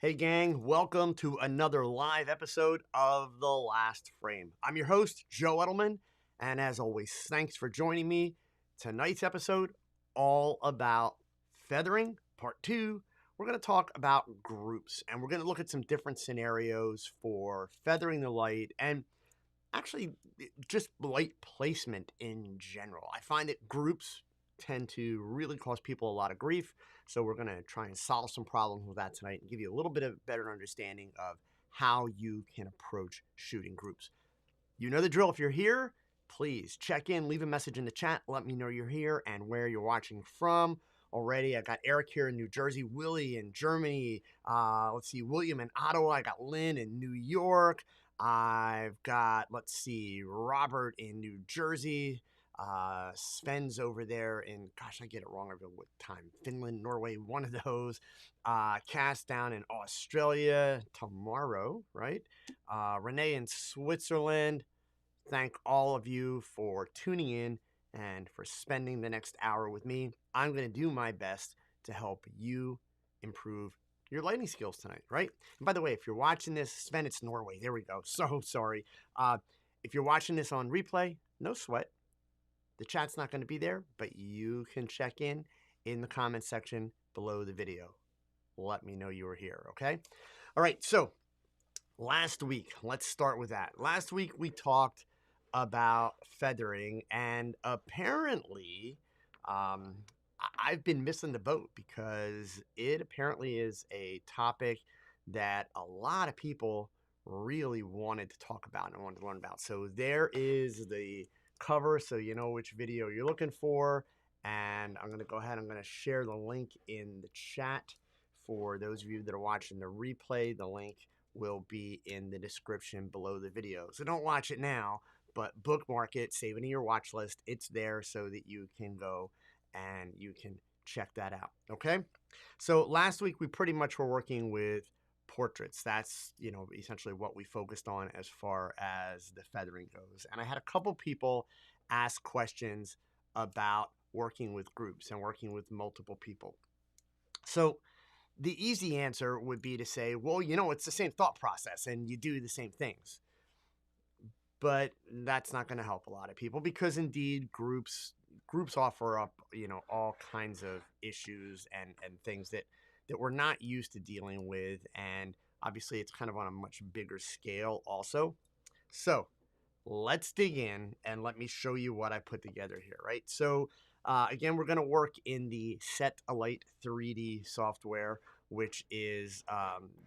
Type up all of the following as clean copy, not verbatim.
Hey gang, welcome to another live episode of The Last Frame. I'm your host, Joe Edelman, and as always, thanks for joining me. Tonight's episode, all about feathering, part 2. We're going to talk about groups, and we're going to look at some different scenarios for feathering the light and actually just light placement in general. I find that groups tend to really cause people a lot of grief. So we're going to try and solve some problems with that tonight and give you a little bit of better understanding of how you can approach shooting groups. You know the drill. If you're here, please check in, leave a message in the chat. Let me know you're here and where you're watching from. Already, I got Eric here in New Jersey, Willie in Germany. Let's see, William in Ottawa. I got Lynn in New York. I've got, Robert in New Jersey. Sven's over there in, gosh, I get it wrong every time. Finland, Norway, one of those. Cass down in Australia tomorrow, right? Renee in Switzerland. Thank all of you for tuning in and for spending the next hour with me. I'm going to do my best to help you improve your lighting skills tonight, right? And by the way, if you're watching this, Sven, it's Norway. There we go. So sorry. If you're watching this on replay, no sweat. The chat's not going to be there, but you can check in the comment section below the video. Let me know you were here, okay? All right, so last week, let's start with that. Last week, we talked about feathering, and apparently, I've been missing the boat because it apparently is a topic that a lot of people really wanted to talk about and wanted to learn about. So there is the cover so you know which video you're looking for, and I'm going to go ahead, I'm going to share the link in the chat for those of you that are watching the replay. The link will be in the description below the video, so don't watch it now, but bookmark it, save it in your watch list. It's there so that you can go and you can check that out. Okay, so last week we pretty much were working with portraits. That's, essentially what we focused on as far as the feathering goes. And I had a couple people ask questions about working with groups and working with multiple people. So the easy answer would be to say, well, it's the same thought process and you do the same things. But that's not going to help a lot of people because indeed groups offer up, all kinds of issues and things that we're not used to dealing with. And obviously it's kind of on a much bigger scale also. So let's dig in and let me show you what I put together here, right? So again, we're going to work in the Set Alight 3D software, which is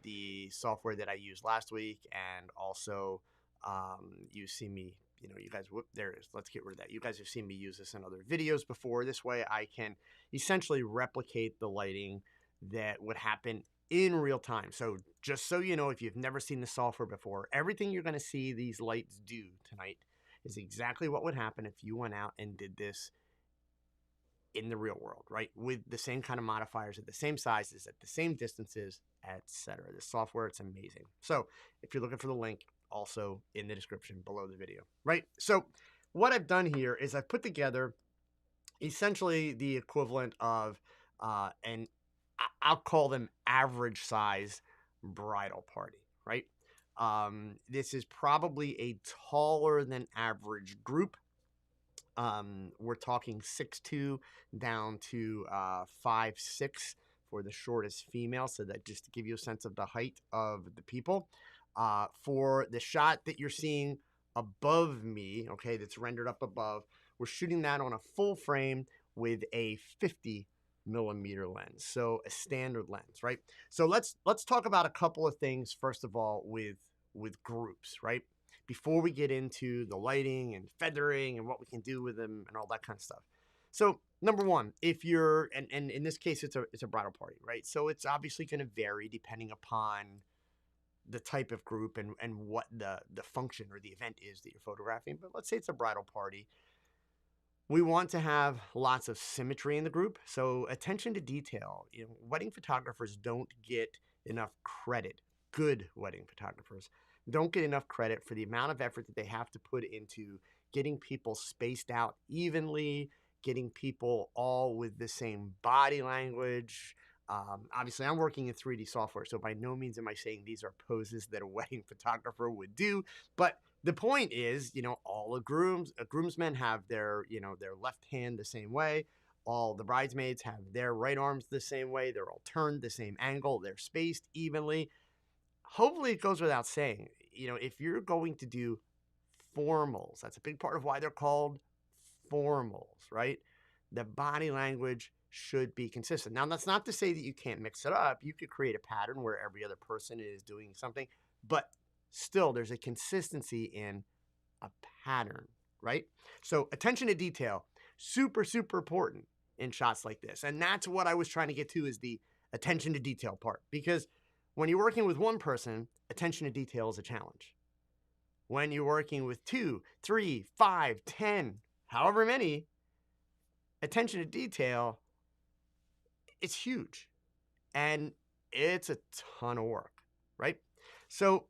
the software that I used last week. And also you see me, you guys, there it is. Let's get rid of that. You guys have seen me use this in other videos before. This way I can essentially replicate the lighting that would happen in real time. So just so you know, if you've never seen the software before, everything you're going to see these lights do tonight is exactly what would happen if you went out and did this in the real world, right? With the same kind of modifiers at the same sizes, at the same distances, etc. The software, it's amazing. So if you're looking for the link, also in the description below the video, right? So what I've done here is I've put together essentially the equivalent of an I'll call them average size bridal party, right? This is probably a taller than average group. We're talking 6'2" down to 5'6" for the shortest female. So that just to give you a sense of the height of the people. For the shot that you're seeing above me, okay, that's rendered up above, we're shooting that on a full frame with a 50mm lens, so a standard lens, right? So let's talk about a couple of things first of all with groups, right? Before we get into the lighting and feathering and what we can do with them and all that kind of stuff. So number one, if you're and in this case it's a bridal party, right? So it's obviously going to vary depending upon the type of group and what the function or the event is that you're photographing. But let's say it's a bridal party. We want to have lots of symmetry in the group. So attention to detail. Wedding photographers don't get enough credit. Good wedding photographers don't get enough credit for the amount of effort that they have to put into getting people spaced out evenly, getting people all with the same body language, Obviously, I'm working in 3D software, so by no means am I saying these are poses that a wedding photographer would do. But the point is, all the groomsmen have their, their left hand the same way. All the bridesmaids have their right arms the same way. They're all turned the same angle. They're spaced evenly. Hopefully, it goes without saying, if you're going to do formals, that's a big part of why they're called formals, right? The body language should be consistent. Now, that's not to say that you can't mix it up. You could create a pattern where every other person is doing something, but still there's a consistency in a pattern, right? So attention to detail, super, super important in shots like this. And that's what I was trying to get to, is the attention to detail part, because when you're working with one person, attention to detail is a challenge. When you're working with 2, 3, 5, 10, however many, attention to detail, it's huge. And it's a ton of work, right? So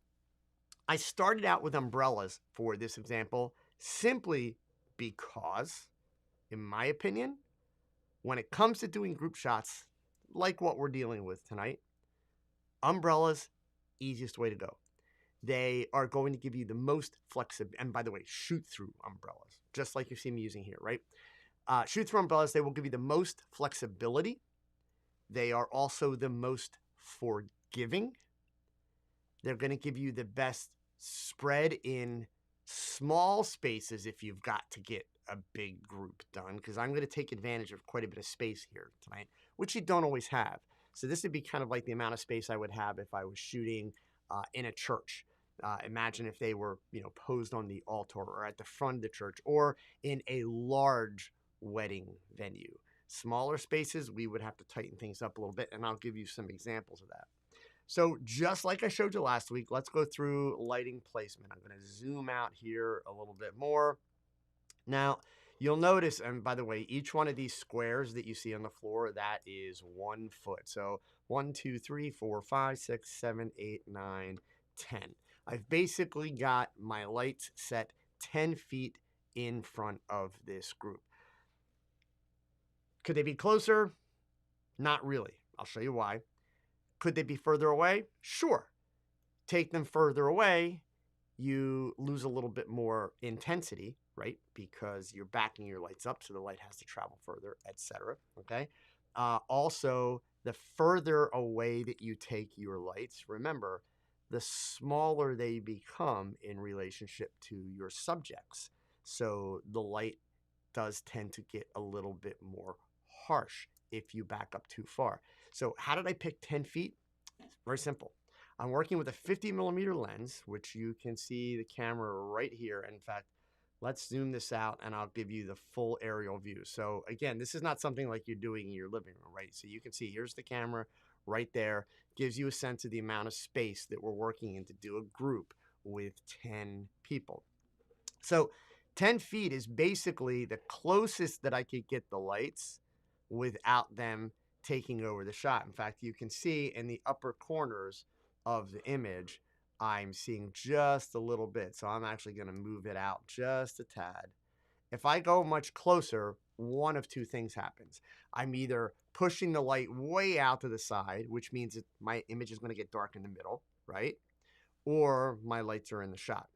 I started out with umbrellas for this example simply because, in my opinion, when it comes to doing group shots like what we're dealing with tonight, umbrellas, easiest way to go. They are going to give you the most flexibility. And by the way, shoot through umbrellas, just like you see me using here, right? Shoot through umbrellas, they will give you the most flexibility. They are also the most forgiving. They're going to give you the best spread in small spaces if you've got to get a big group done, because I'm going to take advantage of quite a bit of space here tonight, which you don't always have. So this would be kind of like the amount of space I would have if I was shooting in a church. Imagine if they were, posed on the altar or at the front of the church or in a large wedding venue. Smaller spaces, we would have to tighten things up a little bit, and I'll give you some examples of that. So just like I showed you last week, let's go through lighting placement. I'm going to zoom out here a little bit more. Now, you'll notice, and by the way, each one of these squares that you see on the floor, that is 1 foot. So 1, 2, 3, 4, 5, 6, 7, 8, 9, 10. I've basically got my lights set 10 feet in front of this group. Could they be closer? Not really. I'll show you why. Could they be further away? Sure. Take them further away, you lose a little bit more intensity, right? Because you're backing your lights up, so the light has to travel further, etc. Okay. Also, the further away that you take your lights, remember, the smaller they become in relationship to your subjects. So the light does tend to get a little bit more harsh if you back up too far. So how did I pick 10 feet? Very simple. I'm working with a 50 millimeter lens, which you can see the camera right here. In fact, let's zoom this out and I'll give you the full aerial view. So again, this is not something like you're doing in your living room, right? So you can see here's the camera right there. Gives you a sense of the amount of space that we're working in to do a group with 10 people. So 10 feet is basically the closest that I could get the lights without them taking over the shot. In fact, you can see in the upper corners of the image, I'm seeing just a little bit. So I'm actually going to move it out just a tad. If I go much closer, one of two things happens. I'm either pushing the light way out to the side, which means that my image is going to get dark in the middle, right? Or my lights are in the shot.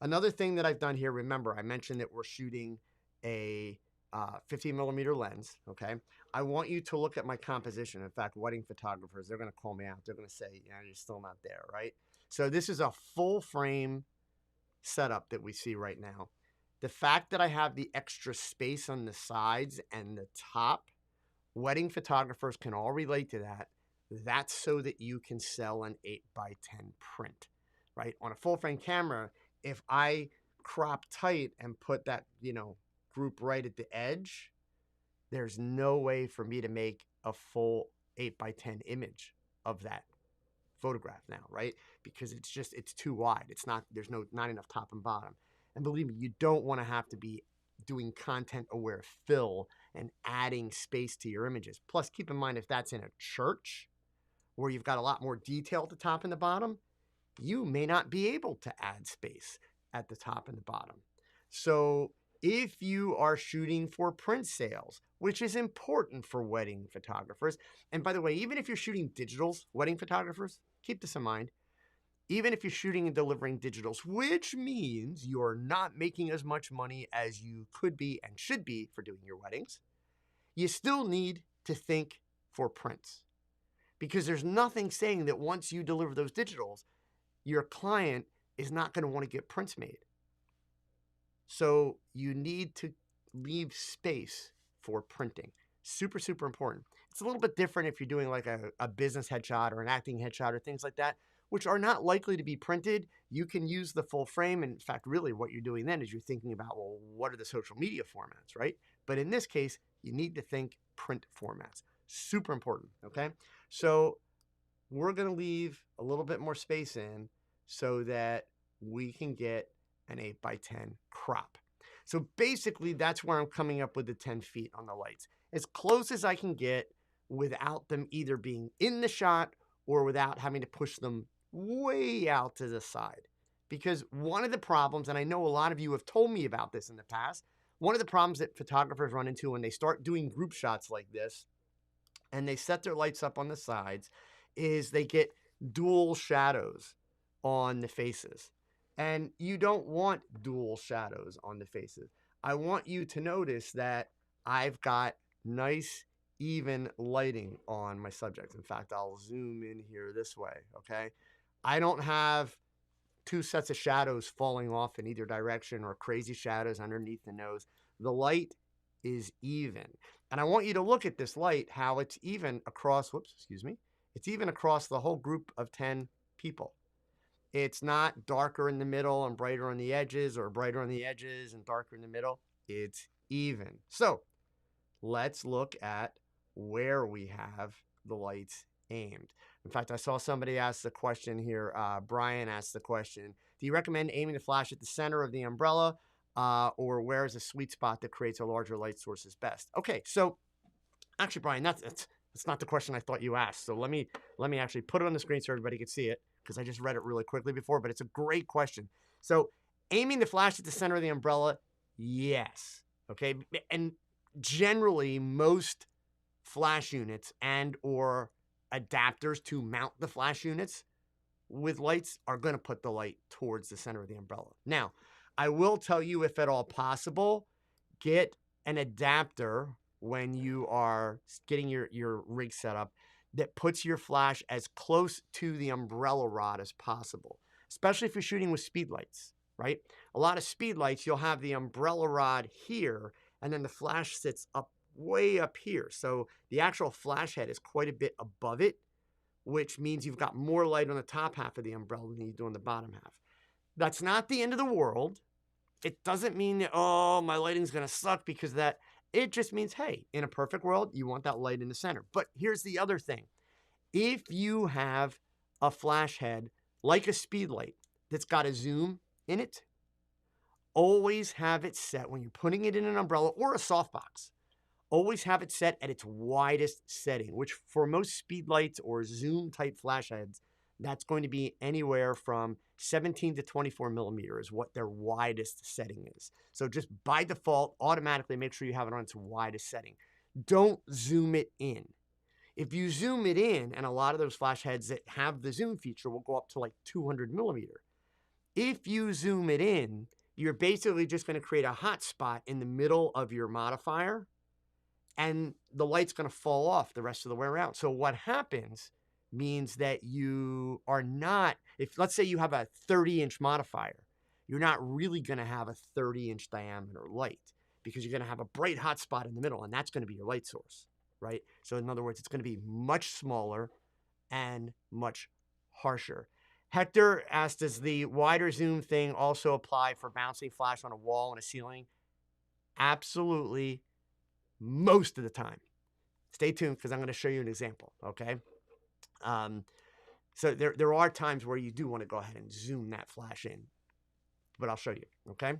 Another thing that I've done here, remember, I mentioned that we're shooting a 50 millimeter lens, okay? I want you to look at my composition. In fact, wedding photographers, they're going to call me out. They're going to say, you're still not there, right? So this is a full frame setup that we see right now. The fact that I have the extra space on the sides and the top, wedding photographers can all relate to that. That's so that you can sell an 8x10 print, right? On a full frame camera, if I crop tight and put that, group right at the edge, there's no way for me to make a full 8x10 image of that photograph now, right? Because it's too wide. There's not enough top and bottom. And believe me, you don't want to have to be doing content aware fill and adding space to your images. Plus, keep in mind, if that's in a church where you've got a lot more detail at the top and the bottom, you may not be able to add space at the top and the bottom. So If you are shooting for print sales, which is important for wedding photographers, and by the way, even if you're shooting digitals, wedding photographers, keep this in mind. Even if you're shooting and delivering digitals, which means you're not making as much money as you could be and should be for doing your weddings, you still need to think for prints. Because there's nothing saying that once you deliver those digitals, your client is not going to want to get prints made. So you need to leave space for printing. Super, super important. It's a little bit different if you're doing like a business headshot or an acting headshot or things like that, which are not likely to be printed. You can use the full frame. In fact, really what you're doing then is you're thinking about, well, what are the social media formats, right? But in this case, you need to think print formats. Super important, okay? So we're going to leave a little bit more space in so that we can get an 8x10 crop. So basically, that's where I'm coming up with the 10 feet on the lights. As close as I can get without them either being in the shot or without having to push them way out to the side. Because one of the problems, and I know a lot of you have told me about this in the past, one of the problems that photographers run into when they start doing group shots like this and they set their lights up on the sides is they get dual shadows on the faces. And you don't want dual shadows on the faces. I want you to notice that I've got nice, even lighting on my subjects. In fact, I'll zoom in here this way, okay? I don't have two sets of shadows falling off in either direction or crazy shadows underneath the nose. The light is even. And I want you to look at this light, how it's even across, it's even across the whole group of 10 people. It's not darker in the middle and brighter on the edges, or brighter on the edges and darker in the middle. It's even. So let's look at where we have the lights aimed. In fact, I saw somebody ask the question here. Brian asked the question, do you recommend aiming the flash at the center of the umbrella, or where is a sweet spot that creates a larger light source is best? Okay, so actually, Brian, that's not the question I thought you asked. So let me actually put it on the screen so everybody can see it, because I just read it really quickly before, but it's a great question. So aiming the flash at the center of the umbrella, yes. Okay, and generally most flash units and or adapters to mount the flash units with lights are going to put the light towards the center of the umbrella. Now, I will tell you, if at all possible, get an adapter when you are getting your rig set up that puts your flash as close to the umbrella rod as possible, especially if you're shooting with speed lights, right? A lot of speed lights, you'll have the umbrella rod here, and then the flash sits up way up here. So the actual flash head is quite a bit above it, which means you've got more light on the top half of the umbrella than you do on the bottom half. That's not the end of the world. It doesn't mean that, oh, my lighting's going to suck because of that. It just means, hey, in a perfect world, you want that light in the center. But here's the other thing. If you have a flash head like a speed light that's got a zoom in it, always have it set when you're putting it in an umbrella or a softbox. Always have it set at its widest setting, which for most speed lights or zoom type flash heads, that's going to be anywhere from 17 to 24 millimeter is what their widest setting is. So just by default, automatically make sure you have it on its widest setting. Don't zoom it in. If you zoom it in, and a lot of those flash heads that have the zoom feature will go up to like 200 millimeter. If you zoom it in, you're basically just going to create a hot spot in the middle of your modifier, and the light's going to fall off the rest of the way around. So what happens means that you are not, if let's say you have a 30-inch modifier, you're not really going to have a 30-inch diameter light, because you're going to have a bright hot spot in the middle, and that's going to be your light source, right? So in other words, it's going to be much smaller and much harsher. Hector asked, does the wider zoom thing also apply for bouncing flash on a wall and a ceiling? Absolutely, most of the time. Stay tuned, because I'm going to show you an example, okay? So there are times where you do want to go ahead and zoom that flash in, but I'll show you, okay?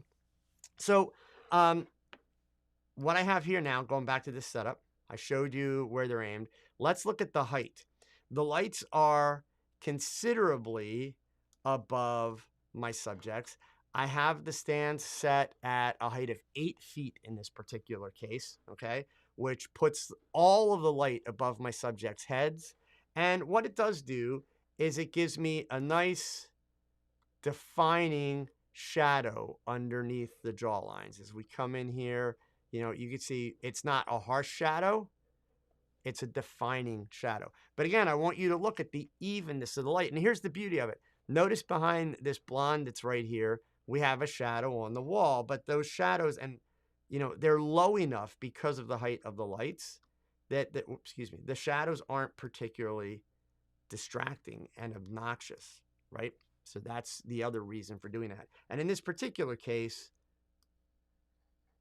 So what I have here now, going back to this setup, I showed you where they're aimed. Let's look at the height. The lights are considerably above my subjects. I have the stand set at a height of 8 feet in this particular case, okay, which puts all of the light above my subjects' heads. And what it does do is it gives me a nice defining shadow underneath the jaw lines. As we come in here, you can see it's not a harsh shadow, it's a defining shadow. But again, I want you to look at the evenness of the light. And here's the beauty of it. Notice behind this blonde that's right here, we have a shadow on the wall, but those shadows, and they're low enough because of the height of the lights that excuse me, the shadows aren't particularly distracting and obnoxious, right? So that's the other reason for doing that. And in this particular case,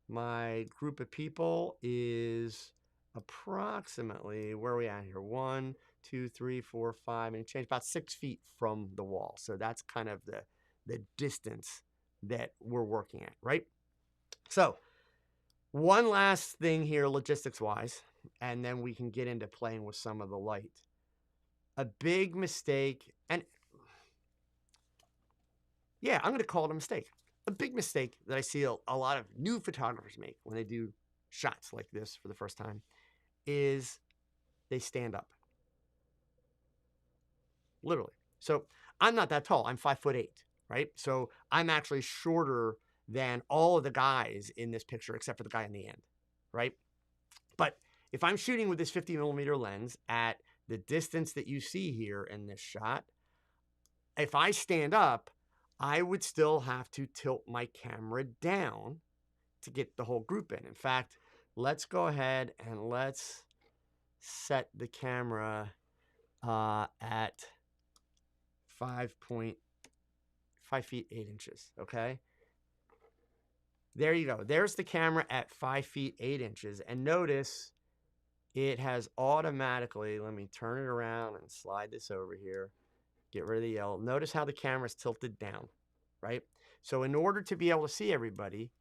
my group of people is approximately, where are we at here? 1, 2, 3, 4, 5, and change, about 6 feet from the wall. So that's kind of the distance that we're working at, right? So one last thing here, logistics wise, and then we can get into playing with some of the light. A big mistake, and yeah, I'm going to call it a mistake. A big mistake that I see a lot of new photographers make when they do shots like this for the first time is they stand up. Literally. So I'm not that tall. I'm 5'8", right? So I'm actually shorter than all of the guys in this picture, except for the guy in the end, right? But if I'm shooting with this 50mm lens at the distance that you see here in this shot, if I stand up, I would still have to tilt my camera down to get the whole group in. In fact, let's go ahead and let's set the camera at 5 feet 8 inches, okay? There you go. There's the camera at 5 feet 8 inches. And notice it has automatically, let me turn it around and slide this over here, get rid of the yellow. Notice how the camera's tilted down, right? So in order to be able to see everybody,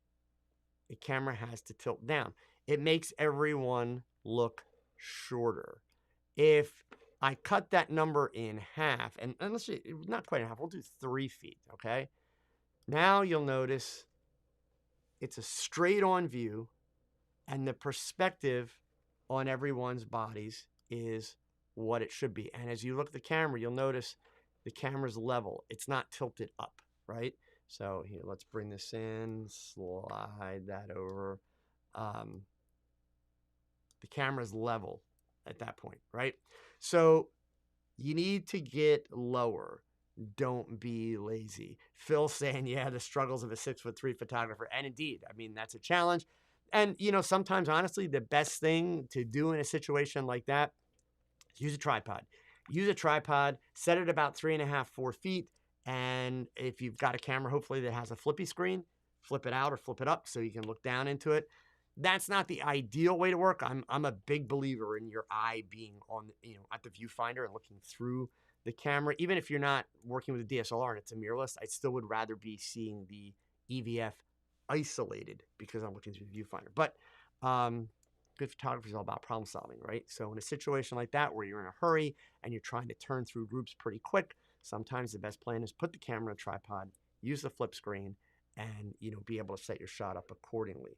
the camera has to tilt down. It makes everyone look shorter. If I cut that number in half, and let's see, not quite in half, we'll do 3 feet, okay? Now you'll notice it's a straight on view, and the perspective on everyone's bodies is what it should be. And as you look at the camera, you'll notice the camera's level. It's not tilted up, right? So here, let's bring this in, slide that over. The camera's level at that point, right? So you need to get lower. Don't be lazy. Phil's saying, yeah, the struggles of a 6'3" photographer. And indeed, I mean, that's a challenge. And, sometimes, honestly, the best thing to do in a situation like that is use a tripod. Use a tripod, set it about 3.5, 4 feet. And if you've got a camera, hopefully, that has a flippy screen, flip it out or flip it up so you can look down into it. That's not the ideal way to work. I'm a big believer in your eye being on, at the viewfinder and looking through the camera. Even if you're not working with a DSLR and it's a mirrorless, I still would rather be seeing the EVF isolated because I'm looking through the viewfinder. But good photography is all about problem solving, right? So in a situation like that where you're in a hurry and you're trying to turn through groups pretty quick, sometimes the best plan is put the camera in a tripod, use the flip screen, and be able to set your shot up accordingly.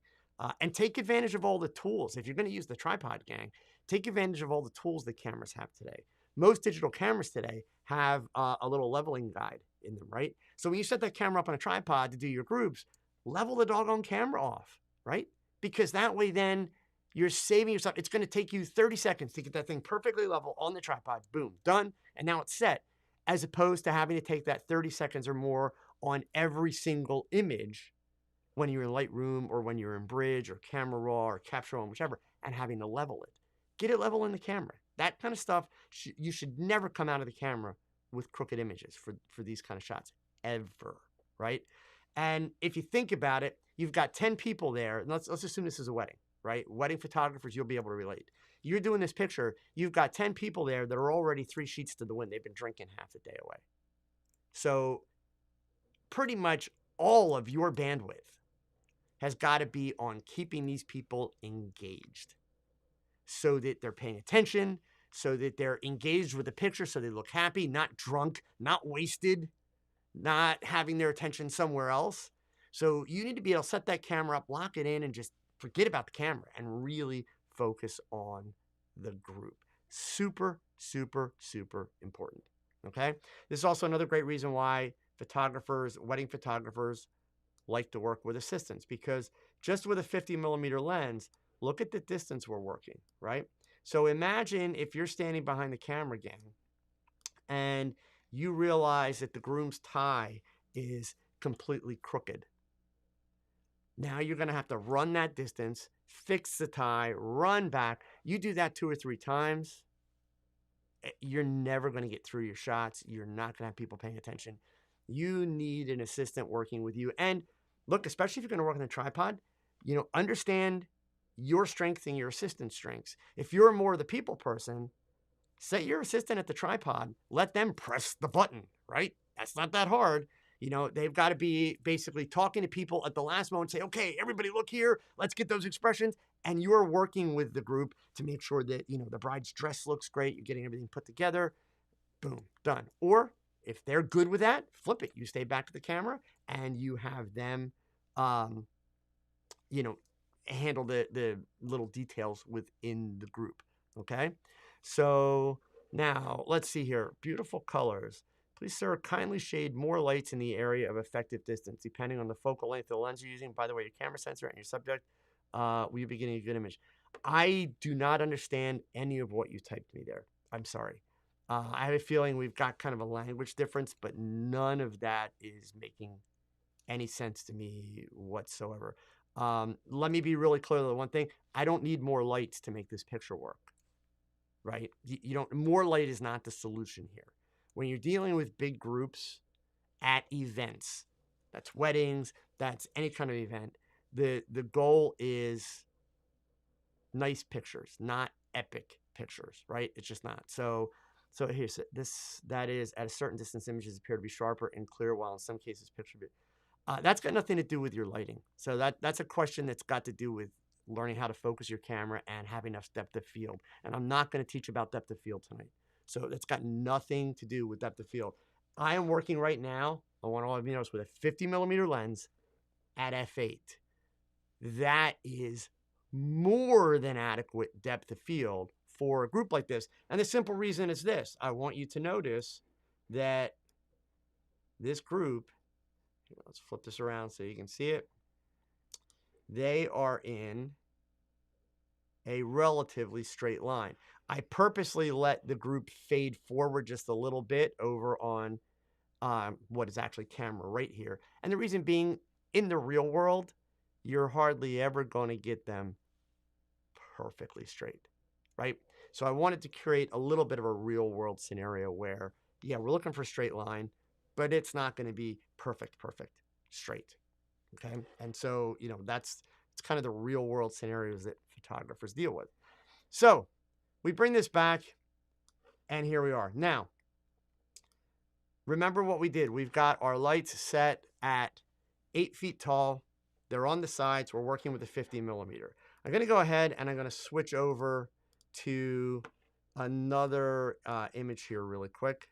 And take advantage of all the tools. If you're going to use the tripod, gang, take advantage of all the tools that cameras have today. Most digital cameras today have a little leveling guide in them, right? So when you set that camera up on a tripod to do your groups, level the doggone camera off, right? Because that way then you're saving yourself. It's going to take you 30 seconds to get that thing perfectly level on the tripod. Boom, done. And now it's set. As opposed to having to take that 30 seconds or more on every single image when you're in Lightroom or when you're in Bridge or Camera Raw or Capture One, whichever, and having to level it. Get it level in the camera. That kind of stuff, you should never come out of the camera with crooked images for these kind of shots, ever, right? And if you think about it, you've got 10 people there, and let's assume this is a wedding, right? Wedding photographers, you'll be able to relate. You're doing this picture, you've got 10 people there that are already 3 sheets to the wind. They've been drinking half the day away. So pretty much all of your bandwidth has got to be on keeping these people engaged so that they're paying attention, so that they're engaged with the picture, so they look happy, not drunk, not wasted, not having their attention somewhere else. So you need to be able to set that camera up, lock it in, and just forget about the camera and really focus on the group. Super, super, super important. Okay. This is also another great reason why photographers, wedding photographers, like to work with assistants, because just with a 50 millimeter lens, look at the distance we're working, right? So imagine if you're standing behind the camera gang and you realize that the groom's tie is completely crooked. Now you're going to have to run that distance, fix the tie, run back. You do that 2 or 3 times, you're never going to get through your shots. You're not going to have people paying attention. You need an assistant working with you. And look, especially if you're going to work on a tripod, understand your strengths and your assistant's strengths. If you're more of the people person, set your assistant at the tripod. Let them press the button, right? That's not that hard. They've got to be basically talking to people at the last moment, say, okay, everybody look here. Let's get those expressions. And you're working with the group to make sure that, the bride's dress looks great. You're getting everything put together. Boom, done. Or if they're good with that, flip it. You stay back to the camera and you have them, handle the little details within the group. Okay. So now let's see here. Beautiful colors. Please, sir, kindly shade more lights in the area of effective distance, depending on the focal length of the lens you're using. By the way, your camera sensor and your subject, will you be getting a good image? I do not understand any of what you typed me there. I'm sorry. I have a feeling we've got kind of a language difference, but none of that is making any sense to me whatsoever. Let me be really clear on one thing. I don't need more lights to make this picture work, right? You don't. More light is not the solution here. When you're dealing with big groups at events, that's weddings, that's any kind of event, the goal is nice pictures, not epic pictures, right? It's just not. So here's this. That is, at a certain distance, images appear to be sharper and clearer, while in some cases, picture. That's got nothing to do with your lighting. So that's a question that's got to do with learning how to focus your camera and having enough depth of field. And I'm not going to teach about depth of field tonight. So that's got nothing to do with depth of field. I am working right now, I want all of you to notice, with a 50 millimeter lens at f8. That is more than adequate depth of field for a group like this. And the simple reason is this. I want you to notice that this group, let's flip this around so you can see it. They are in a relatively straight line. I purposely let the group fade forward just a little bit over on what is actually camera right here. And the reason being, in the real world, you're hardly ever going to get them perfectly straight, right? So I wanted to create a little bit of a real world scenario where, yeah, we're looking for a straight line, but it's not going to be perfect straight. Okay. And so, it's kind of the real world scenarios that photographers deal with. So we bring this back and here we are. Now, remember what we did. We've got our lights set at 8 feet tall. They're on the sides. We're working with a 50 millimeter. I'm going to go ahead and I'm going to switch over to another image here really quick.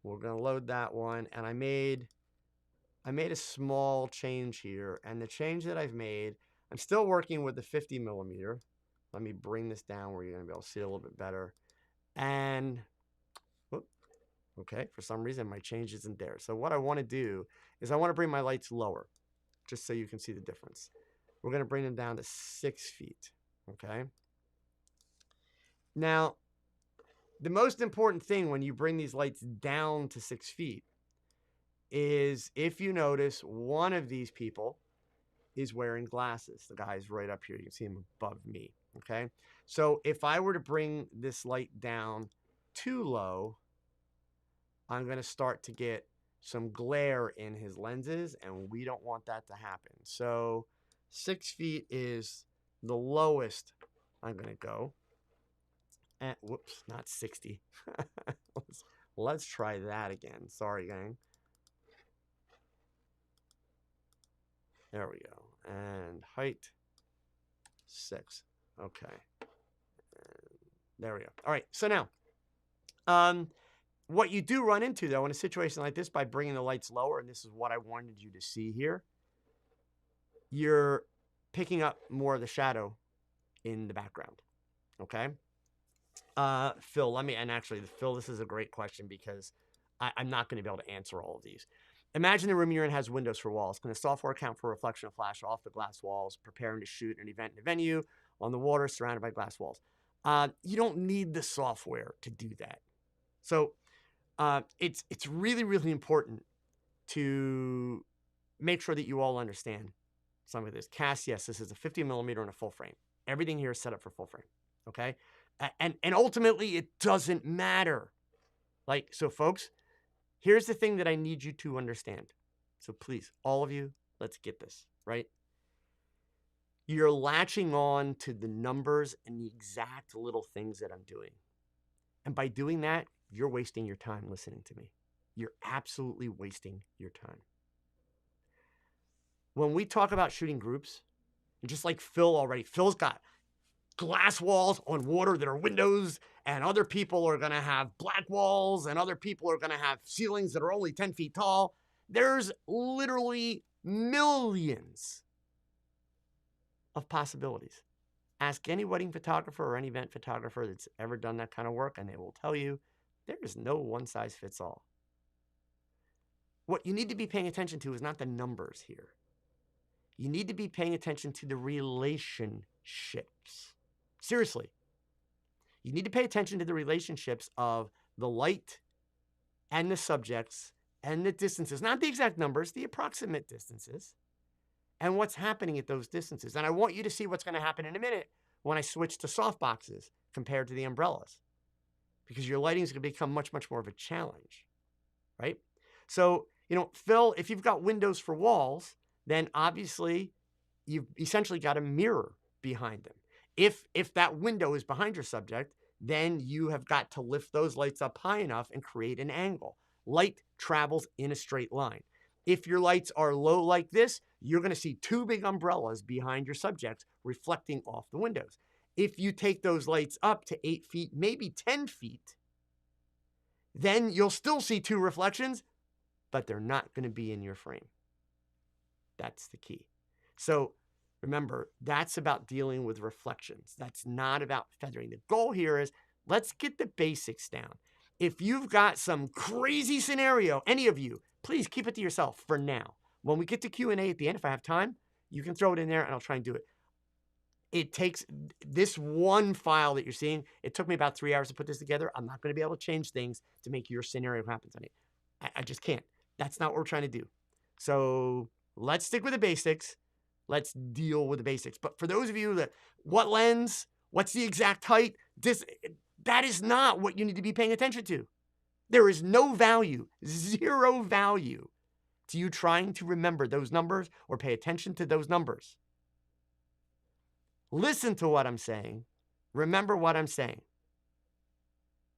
We're going to load that one. And I made a small change here. And the change that I've made, I'm still working with the 50 millimeter. Let me bring this down where you're going to be able to see it a little bit better. And, whoop, okay, for some reason my change isn't there. So what I want to do is I want to bring my lights lower, just so you can see the difference. We're going to bring them down to 6 feet, okay? Now, the most important thing when you bring these lights down to 6 feet is, if you notice, one of these people is wearing glasses. The guy's right up here. You can see him above me, okay? So if I were to bring this light down too low, I'm going to start to get some glare in his lenses, and we don't want that to happen. So 6 feet is the lowest I'm going to go. And whoops, not 60. Let's try that again. Sorry, gang. There we go. And height, 6. Okay. And there we go. All right. So now, What you do run into, though, in a situation like this, by bringing the lights lower, and this is what I wanted you to see here, you're picking up more of the shadow in the background, okay? Phil, Phil, this is a great question because I'm not going to be able to answer all of these. Imagine the room you're in has windows for walls. Can the software account for reflection of flash off the glass walls, preparing to shoot an event in a venue on the water surrounded by glass walls? You don't need the software to do that. So it's really, really important to make sure that you all understand some of this. Cass, yes, this is a 50 millimeter and a full frame. Everything here is set up for full frame, okay? And ultimately, it doesn't matter. Like, so folks, here's the thing that I need you to understand. So please, all of you, let's get this, right? You're latching on to the numbers and the exact little things that I'm doing. And by doing that, you're wasting your time listening to me. You're absolutely wasting your time. When we talk about shooting groups, just like Phil already, Phil's got glass walls on water that are windows, and other people are going to have black walls, and other people are going to have ceilings that are only 10 feet tall. There's literally millions of possibilities. Ask any wedding photographer or any event photographer that's ever done that kind of work, and they will tell you there is no one size fits all. What you need to be paying attention to is not the numbers here. You need to be paying attention to the relationships. Seriously. You need to pay attention to the relationships of the light and the subjects and the distances, not the exact numbers, the approximate distances, and what's happening at those distances. And I want you to see what's going to happen in a minute when I switch to softboxes compared to the umbrellas, because your lighting is going to become much, much more of a challenge, right? So, Phil, if you've got windows for walls, then obviously you've essentially got a mirror behind them. If that window is behind your subject, then you have got to lift those lights up high enough and create an angle. Light travels in a straight line. If your lights are low like this, you're going to see two big umbrellas behind your subjects reflecting off the windows. If you take those lights up to 8 feet, maybe 10 feet, then you'll still see two reflections, but they're not going to be in your frame. That's the key. So remember, that's about dealing with reflections. That's not about feathering. The goal here is let's get the basics down. If you've got some crazy scenario, any of you, please keep it to yourself for now. When we get to Q&A at the end, if I have time, you can throw it in there and I'll try and do it. It takes this one file that you're seeing. It took me about 3 hours to put this together. I'm not going to be able to change things to make your scenario happen tonight. I just can't. That's not what we're trying to do. So let's stick with the basics. Let's deal with the basics. But for those of you that, what lens, what's the exact height, that is not what you need to be paying attention to. There is no value, zero value to you trying to remember those numbers or pay attention to those numbers. Listen to what I'm saying. Remember what I'm saying.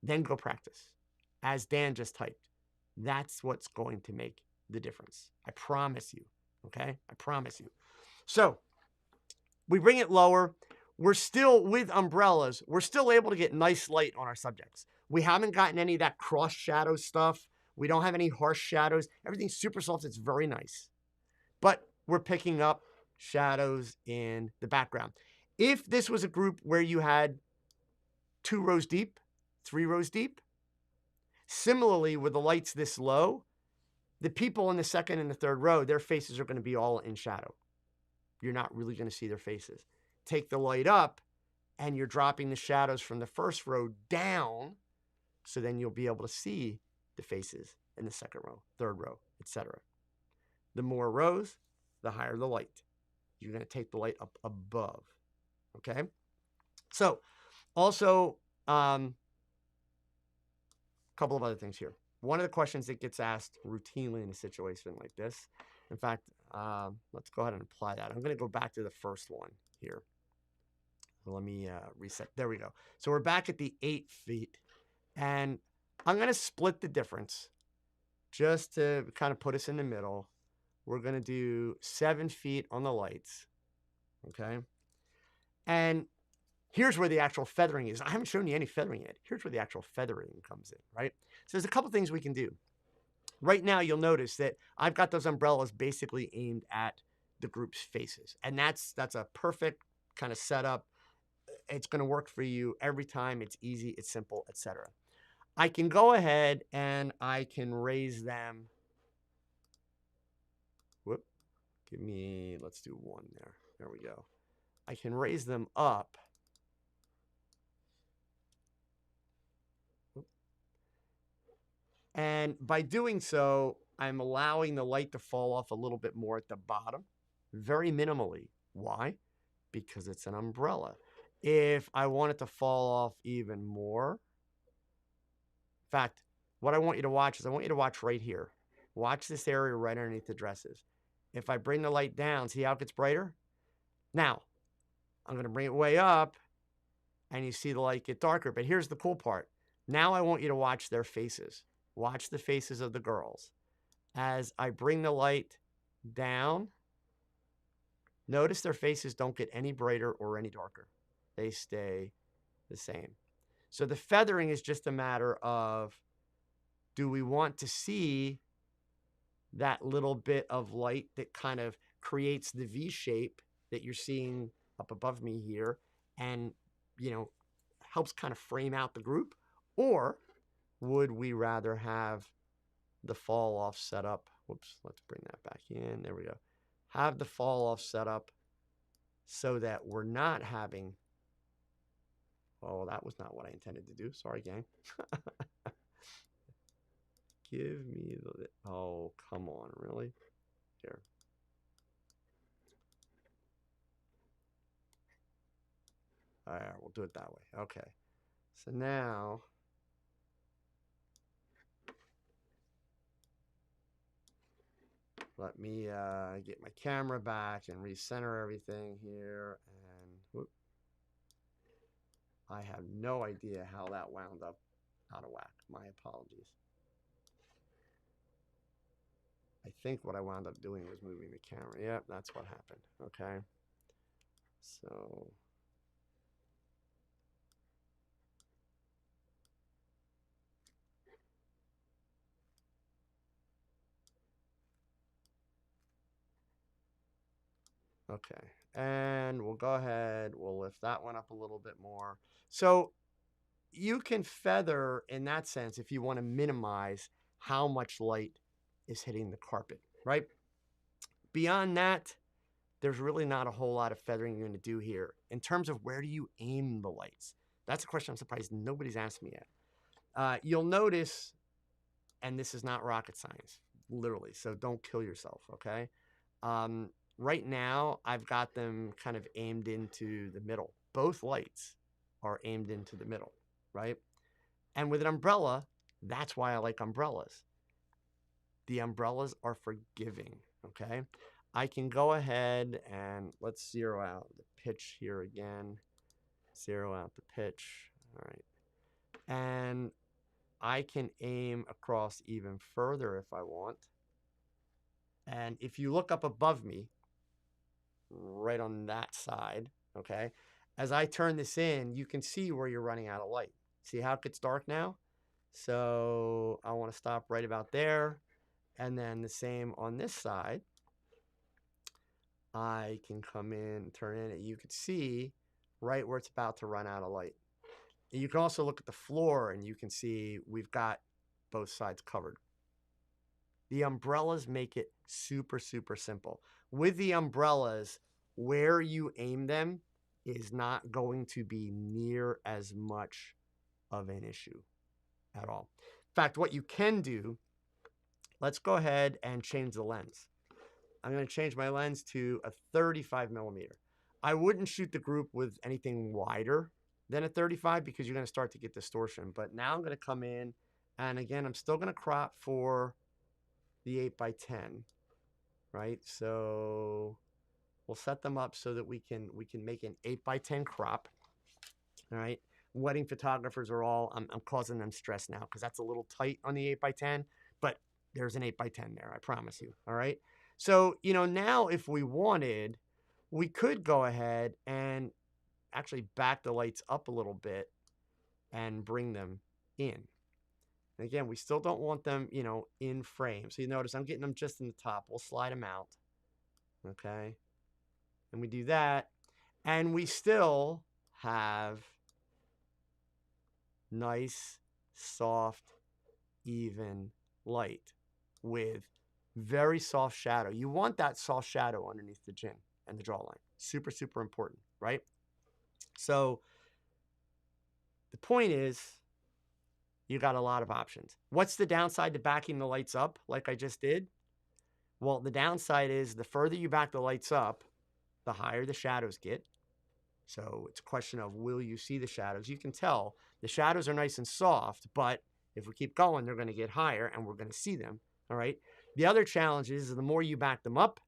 Then go practice. As Dan just typed, that's what's going to make the difference. I promise you. Okay? I promise you. So we bring it lower. We're still with umbrellas. We're still able to get nice light on our subjects. We haven't gotten any of that cross shadow stuff. We don't have any harsh shadows. Everything's super soft. It's very nice. But we're picking up shadows in the background. If this was a group where you had 2 rows deep, 3 rows deep, similarly with the lights this low, the people in the second and the third row, their faces are going to be all in shadow. You're not really going to see their faces. Take the light up and you're dropping the shadows from the first row down, so then you'll be able to see the faces in the second row, third row, etc. The more rows, the higher the light. You're going to take the light up above. Okay? So, also, a couple of other things here. One of the questions that gets asked routinely in a situation like this, in fact, let's go ahead and apply that. I'm going to go back to the first one here. Let me reset. There we go. So we're back at the 8 feet, and I'm going to split the difference just to kind of put us in the middle. We're going to do 7 feet on the lights, okay? And Here's where the actual feathering is. I haven't shown you any feathering yet. Here's where the actual feathering comes in, right? So there's a couple things we can do. Right now, you'll notice that I've got those umbrellas basically aimed at the group's faces. And that's a perfect kind of setup. It's going to work for you every time. It's easy, it's simple, etc. I can go ahead and I can raise them. Whoop. Let's do one there. There we go. I can raise them up. And by doing so, I'm allowing the light to fall off a little bit more at the bottom, very minimally. Why? Because it's an umbrella. If I want it to fall off even more, in fact, what I want you to watch is I want you to watch right here. Watch this area right underneath the dresses. If I bring the light down, see how it gets brighter? Now, I'm going to bring it way up, and you see the light get darker. But here's the cool part. Now I want you to watch their faces. Watch the faces of the girls. As I bring the light down, notice their faces don't get any brighter or any darker. They stay the same. So the feathering is just a matter of, do we want to see that little bit of light that kind of creates the V shape that you're seeing up above me here and, helps kind of frame out the group? Or would we rather have the fall off set up? Whoops, let's bring that back in. There we go. Have the fall off set up so that we're not having, oh, that was not what I intended to do. Sorry, gang. Give me the, oh, come on, really? Here. All right, we'll do it that way. Okay. So now, let me get my camera back and recenter everything here. And whoop, I have no idea how that wound up out of whack. My apologies. I think what I wound up doing was moving the camera. Yep, that's what happened. Okay. So okay. And we'll go ahead. We'll lift that one up a little bit more. So you can feather in that sense if you want to minimize how much light is hitting the carpet, right? Beyond that, there's really not a whole lot of feathering you're going to do here. In terms of where do you aim the lights? That's a question I'm surprised nobody's asked me yet. You'll notice, and this is not rocket science, literally, so don't kill yourself, okay? Right now, I've got them kind of aimed into the middle. Both lights are aimed into the middle, right? And with an umbrella, that's why I like umbrellas. The umbrellas are forgiving, okay? I can go ahead and let's zero out the pitch here again. Zero out the pitch, all right. And I can aim across even further if I want. And if you look up above me, right on that side, okay, as I turn this in, you can see where you're running out of light. See how it gets dark now? So I want to stop right about there. And then the same on this side. I can come in and turn in, and you can see right where it's about to run out of light. And you can also look at the floor, and you can see we've got both sides covered. The umbrellas make it super, super simple. With the umbrellas, where you aim them is not going to be near as much of an issue at all. In fact, what you can do, let's go ahead and change the lens. I'm going to change my lens to a 35 millimeter. I wouldn't shoot the group with anything wider than a 35 because you're going to start to get distortion. But now I'm going to come in, and again, I'm still going to crop for the 8x10, right? So we'll set them up so that we can make an 8x10 crop, all right? Wedding photographers are all, I'm causing them stress now because that's a little tight on the 8x10, but there's an 8x10 there, I promise you, all right? So, now if we wanted, we could go ahead and actually back the lights up a little bit and bring them in. And again, we still don't want them, in frame. So you notice I'm getting them just in the top. We'll slide them out. Okay. And we do that. And we still have nice, soft, even light with very soft shadow. You want that soft shadow underneath the chin and the jawline. Super, super important, right? So the point is, you got a lot of options. What's the downside to backing the lights up like I just did? Well, the downside is the further you back the lights up, the higher the shadows get. So it's a question of, will you see the shadows? You can tell the shadows are nice and soft, but if we keep going, they're going to get higher and we're going to see them. All right. The other challenge is the more you back them up,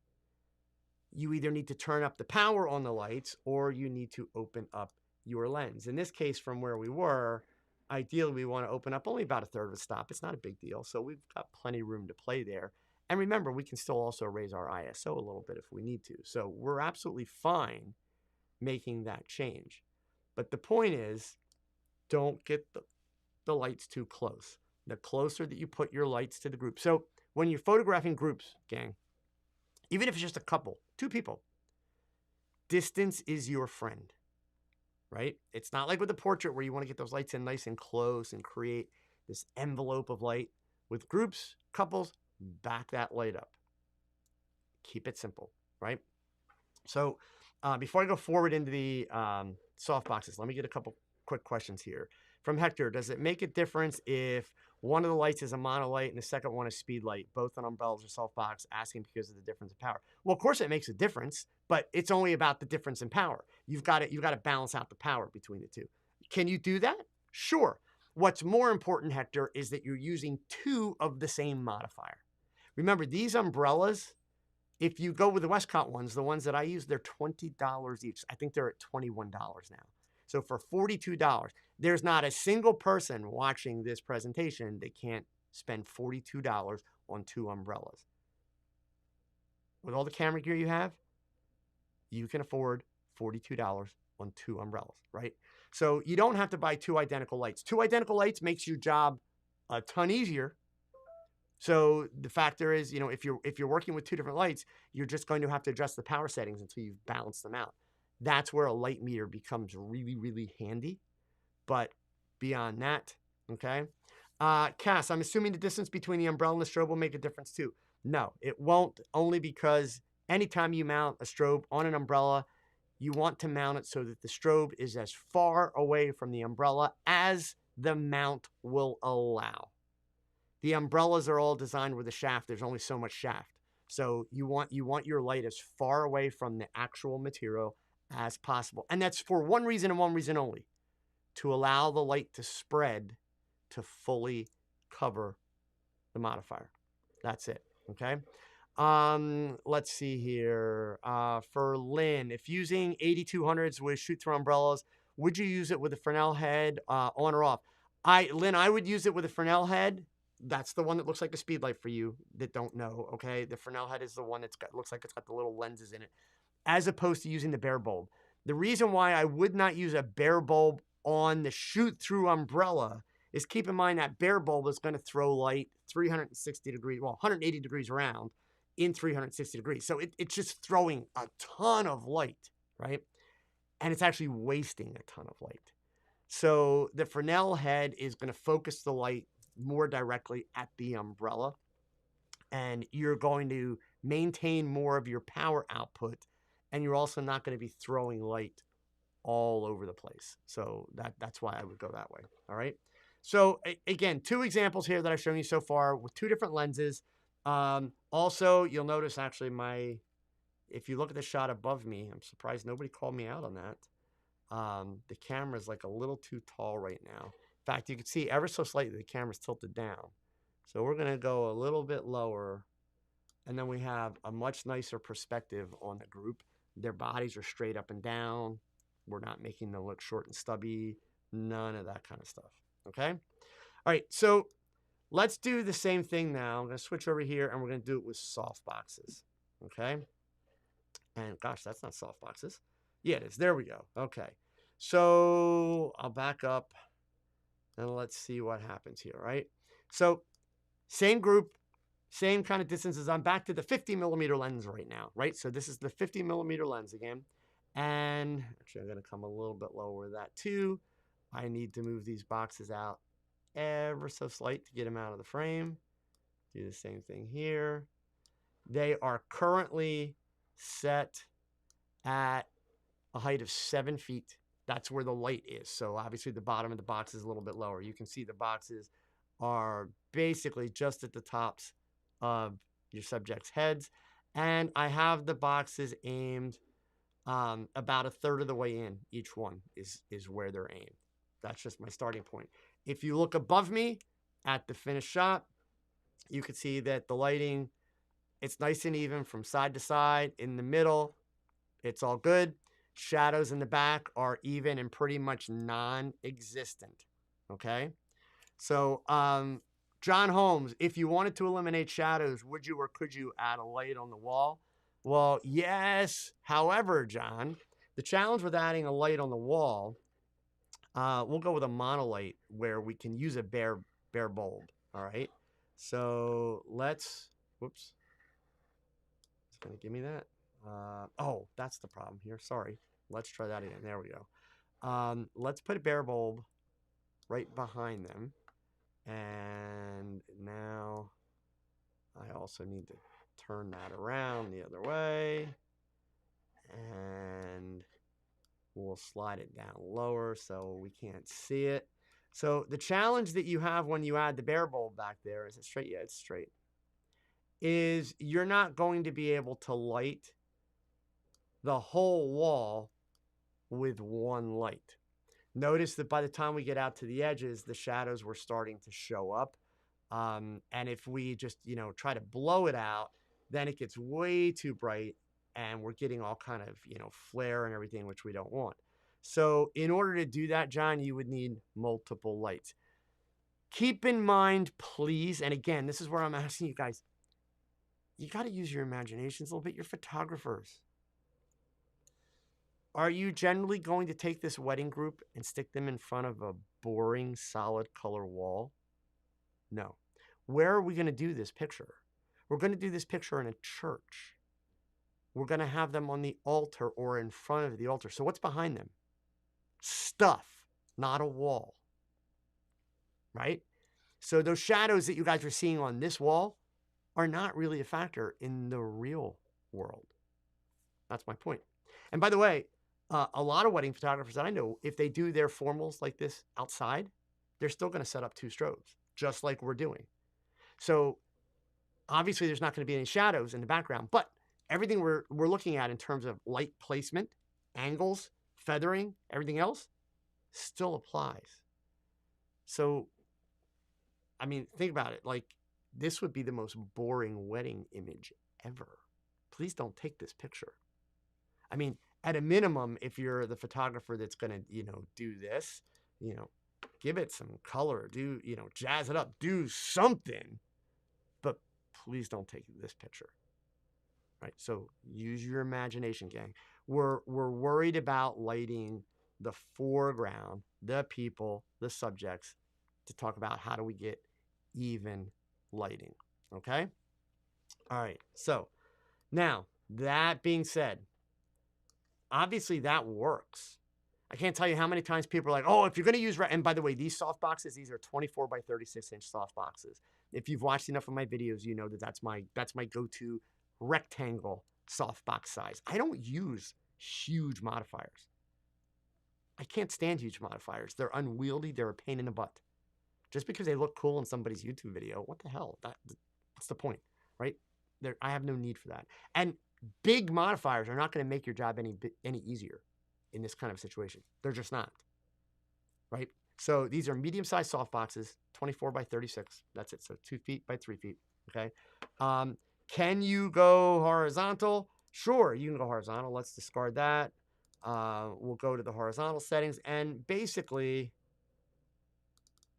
you either need to turn up the power on the lights or you need to open up your lens. In this case, from where we were, ideally we want to open up only about a third of a stop. It's not a big deal. So we've got plenty of room to play there. And remember, we can still also raise our ISO a little bit if we need to. So we're absolutely fine making that change. But the point is, don't get the lights too close. The closer that you put your lights to the group. So when you're photographing groups, gang, even if it's just a couple, 2 people, distance is your friend, right? It's not like with a portrait where you want to get those lights in nice and close and create this envelope of light. With groups, couples, back that light up. Keep it simple, right? So before I go forward into the soft boxes, let me get a couple quick questions here. From Hector, does it make a difference if one of the lights is a monolight and the second one is speed light, both on umbrellas or softbox, asking because of the difference in power? Well, of course it makes a difference, but it's only about the difference in power. You've got to balance out the power between the two. Can you do that? Sure. What's more important, Hector, is that you're using 2 of the same modifier. Remember, these umbrellas, if you go with the Westcott ones, the ones that I use, they're $20 each. I think they're at $21 now. So for $42, there's not a single person watching this presentation that can't spend $42 on 2 umbrellas. With all the camera gear you have, you can afford $42 on 2 umbrellas, right? So you don't have to buy 2 identical lights. 2 identical lights makes your job a ton easier. So the factor is, if you're working with 2 different lights, you're just going to have to adjust the power settings until you've balanced them out. That's where a light meter becomes really, really handy. But beyond that, okay? Cass, I'm assuming the distance between the umbrella and the strobe will make a difference too. No, it won't, only because anytime you mount a strobe on an umbrella, you want to mount it so that the strobe is as far away from the umbrella as the mount will allow. The umbrellas are all designed with a shaft. There's only so much shaft. So you want your light as far away from the actual material as possible. And that's for one reason and one reason only, to allow the light to spread to fully cover the modifier. That's it, okay? Let's see here. For Lynn, if using 8200s with shoot-through umbrellas, would you use it with a Fresnel head on or off? Lynn, I would use it with a Fresnel head. That's the one that looks like a speed light for you that don't know, okay? The Fresnel head is the one that's looks like it's got the little lenses in it, as opposed to using the bare bulb. The reason why I would not use a bare bulb on the shoot-through umbrella is, keep in mind that bare bulb is going to throw light 360 degrees, well, 180 degrees around in 360 degrees. So it's just throwing a ton of light, right? And it's actually wasting a ton of light. So the Fresnel head is going to focus the light more directly at the umbrella, and you're going to maintain more of your power output, and you're also not going to be throwing light all over the place. So that's why I would go that way. All right. So again, 2 examples here that I've shown you so far with 2 different lenses. Also, you'll notice actually if you look at the shot above me, I'm surprised nobody called me out on that. The camera's like a little too tall right now. In fact, you can see ever so slightly the camera's tilted down. So we're going to go a little bit lower, and then we have a much nicer perspective on the group. Their bodies are straight up and down. We're not making them look short and stubby. None of that kind of stuff. Okay? All right, so let's do the same thing now. I'm going to switch over here, and we're going to do it with soft boxes. Okay? And gosh, that's not soft boxes. Yeah, it is. There we go. Okay. So I'll back up and let's see what happens here, right? So same group, same kind of distances. I'm back to the 50 millimeter lens right now, right? So this is the 50 millimeter lens again. And actually, I'm going to come a little bit lower with that too. I need to move these boxes out ever so slight to get them out of the frame. Do the same thing here. They are currently set at a height of 7 feet. That's where the light is. So obviously the bottom of the box is a little bit lower. You can see the boxes are basically just at the tops of your subject's heads. And I have the boxes aimed about a third of the way in. Each one is where they're aimed. That's just my starting point. If you look above me at the finished shot, you can see that the lighting, it's nice and even from side to side. In the middle, it's all good. Shadows in the back are even and pretty much non-existent. Okay? So, John Holmes, if you wanted to eliminate shadows, would you or could you add a light on the wall? Well, yes. However, John, the challenge with adding a light on the wall, we'll go with a monolight where we can use a bare bulb. All right. So let's, whoops. It's going to give me that. Oh, that's the problem here. Sorry. Let's try that again. There we go. Let's put a bare bulb right behind them. And now I also need to turn that around the other way. And we'll slide it down lower so we can't see it. So the challenge that you have when you add the bare bulb back there, is it straight? Yeah, it's straight. Is you're not going to be able to light the whole wall with one light. Notice that by the time we get out to the edges, the shadows were starting to show up. And if we just, try to blow it out, then it gets way too bright and we're getting all kind of, flare and everything, which we don't want. So in order to do that, John, you would need multiple lights. Keep in mind, please, and again, this is where I'm asking you guys, you got to use your imaginations a little bit. You're photographers. Are you generally going to take this wedding group and stick them in front of a boring, solid color wall? No. Where are we going to do this picture? We're going to do this picture in a church. We're going to have them on the altar or in front of the altar. So what's behind them? Stuff, not a wall. Right? So those shadows that you guys are seeing on this wall are not really a factor in the real world. That's my point. And by the way, a lot of wedding photographers that I know, if they do their formals like this outside, they're still going to set up 2 strobes, just like we're doing. So obviously there's not going to be any shadows in the background, but everything we're looking at in terms of light placement, angles, feathering, everything else still applies. So, I mean, think about it. Like, this would be the most boring wedding image ever. Please don't take this picture. I mean, at a minimum, if you're the photographer that's going to, do this, give it some color, jazz it up, do something, but please don't take this picture, right? So use your imagination, gang. We're worried about lighting the foreground, the people, the subjects, to talk about how do we get even lighting, okay? All right, so now, that being said, obviously that works. I can't tell you how many times people are like, oh, if you're going to use, and by the way, these soft boxes, these are 24 by 36 inch soft boxes. If you've watched enough of my videos, you know that that's my go-to rectangle soft box size. I don't use huge modifiers. I can't stand huge modifiers. They're unwieldy. They're a pain in the butt. Just because they look cool in somebody's YouTube video, what the hell? What's the point, right? I have no need for that. And big modifiers are not going to make your job any easier in this kind of situation. They're just not, right? So these are medium-sized soft boxes, 24 by 36. That's it. So 2 feet by 3 feet, okay? Can you go horizontal? Sure, you can go horizontal. Let's discard that. We'll go to the horizontal settings, and basically,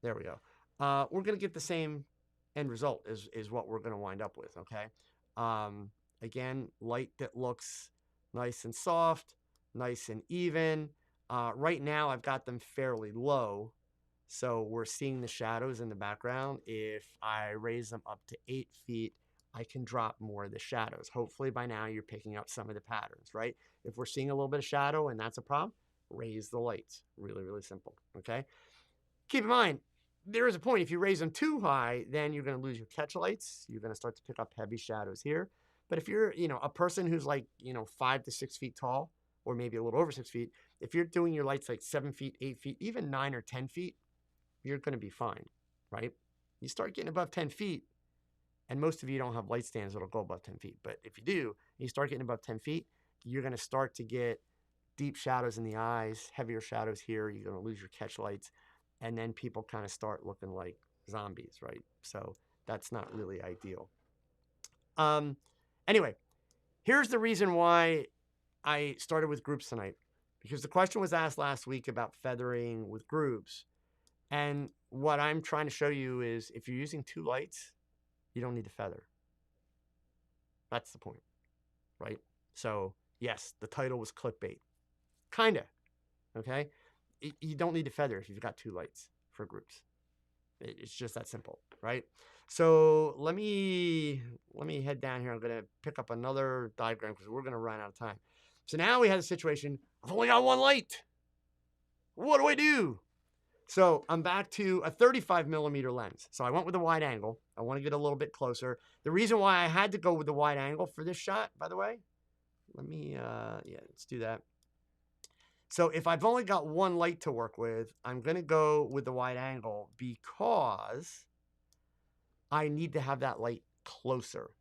there we go. We're going to get the same end result is what we're going to wind up with, okay? Again, light that looks nice and soft, nice and even. Right now, I've got them fairly low, so we're seeing the shadows in the background. If I raise them up to 8 feet, I can drop more of the shadows. Hopefully by now you're picking up some of the patterns, right? If we're seeing a little bit of shadow and that's a problem, raise the lights. Really, really simple, okay? Keep in mind, there is a point. If you raise them too high, then you're going to lose your catch lights. You're going to start to pick up heavy shadows here. But if you're, a person who's like, 5 to 6 feet tall, or maybe a little over 6 feet, if you're doing your lights like 7 feet, 8 feet, even 9 or 10 feet, you're going to be fine, right? You start getting above 10 feet, and most of you don't have light stands that'll go above 10 feet. But if you do, you start getting above 10 feet, you're going to start to get deep shadows in the eyes, heavier shadows here. You're going to lose your catch lights. And then people kind of start looking like zombies, right? So that's not really ideal. Anyway, here's the reason why I started with groups tonight. Because the question was asked last week about feathering with groups. And what I'm trying to show you is if you're using 2 lights, you don't need to feather. That's the point, right? So yes, the title was clickbait. Kinda, okay? You don't need to feather if you've got 2 lights for groups. It's just that simple, right? So let me head down here. I'm going to pick up another diagram because we're going to run out of time. So now we have a situation. I've only got 1 light. What do I do? So I'm back to a 35 millimeter lens. So I went with a wide angle. I want to get a little bit closer. The reason why I had to go with the wide angle for this shot, by the way, let's do that. So if I've only got 1 light to work with, I'm going to go with the wide angle because I need to have that light closer.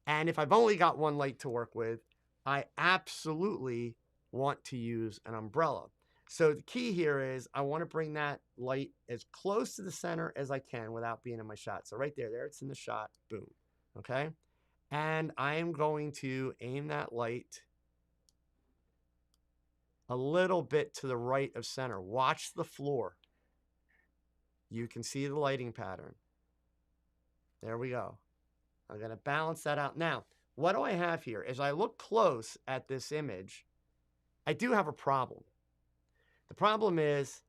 And if I've only got 1 light to work with, I absolutely want to use an umbrella. So the key here is I want to bring that light as close to the center as I can without being in my shot. So right there, it's in the shot, boom, okay? And I am going to aim that light a little bit to the right of center. Watch the floor. You can see the lighting pattern. There we go. I'm going to balance that out. Now, what do I have here? As I look close at this image, I do have a problem. The problem is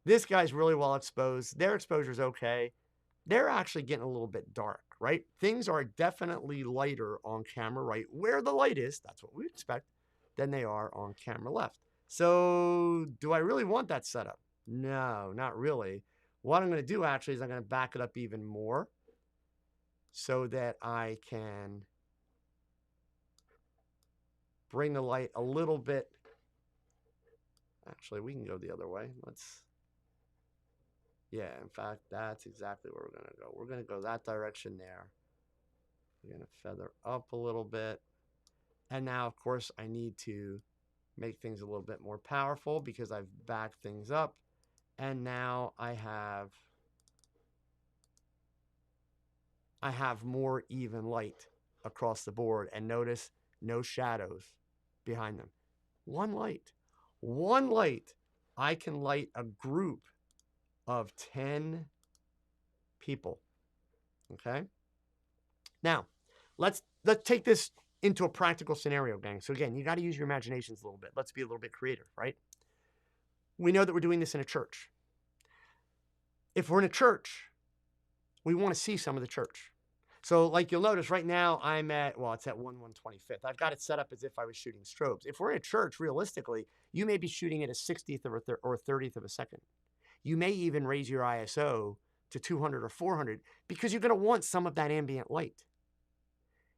this guy's really well exposed. Their exposure is okay. They're actually getting a little bit dark, right? Things are definitely lighter on camera right where the light is. That's what we expect. Than they are on camera left. So do I really want that setup? No, not really. What I'm going to do actually is I'm going to back it up even more so that I can bring the light a little bit. Actually, we can go the other way. In fact, that's exactly where we're going to go. We're going to go that direction there. We're going to feather up a little bit. And now, of course, I need to make things a little bit more powerful because I've backed things up. And now I have more even light across the board. And notice no shadows behind them. 1 light. 1 light. I can light a group of 10 people. Okay? Now, let's take this into a practical scenario, gang. So again, you got to use your imaginations a little bit. Let's be a little bit creative, right? We know that we're doing this in a church. If we're in a church, we want to see some of the church. So like you'll notice right now, it's at 1/125th. I've got it set up as if I was shooting strobes. If we're in a church, realistically, you may be shooting at a 60th or 30th of a second. You may even raise your ISO to 200 or 400 because you're going to want some of that ambient light.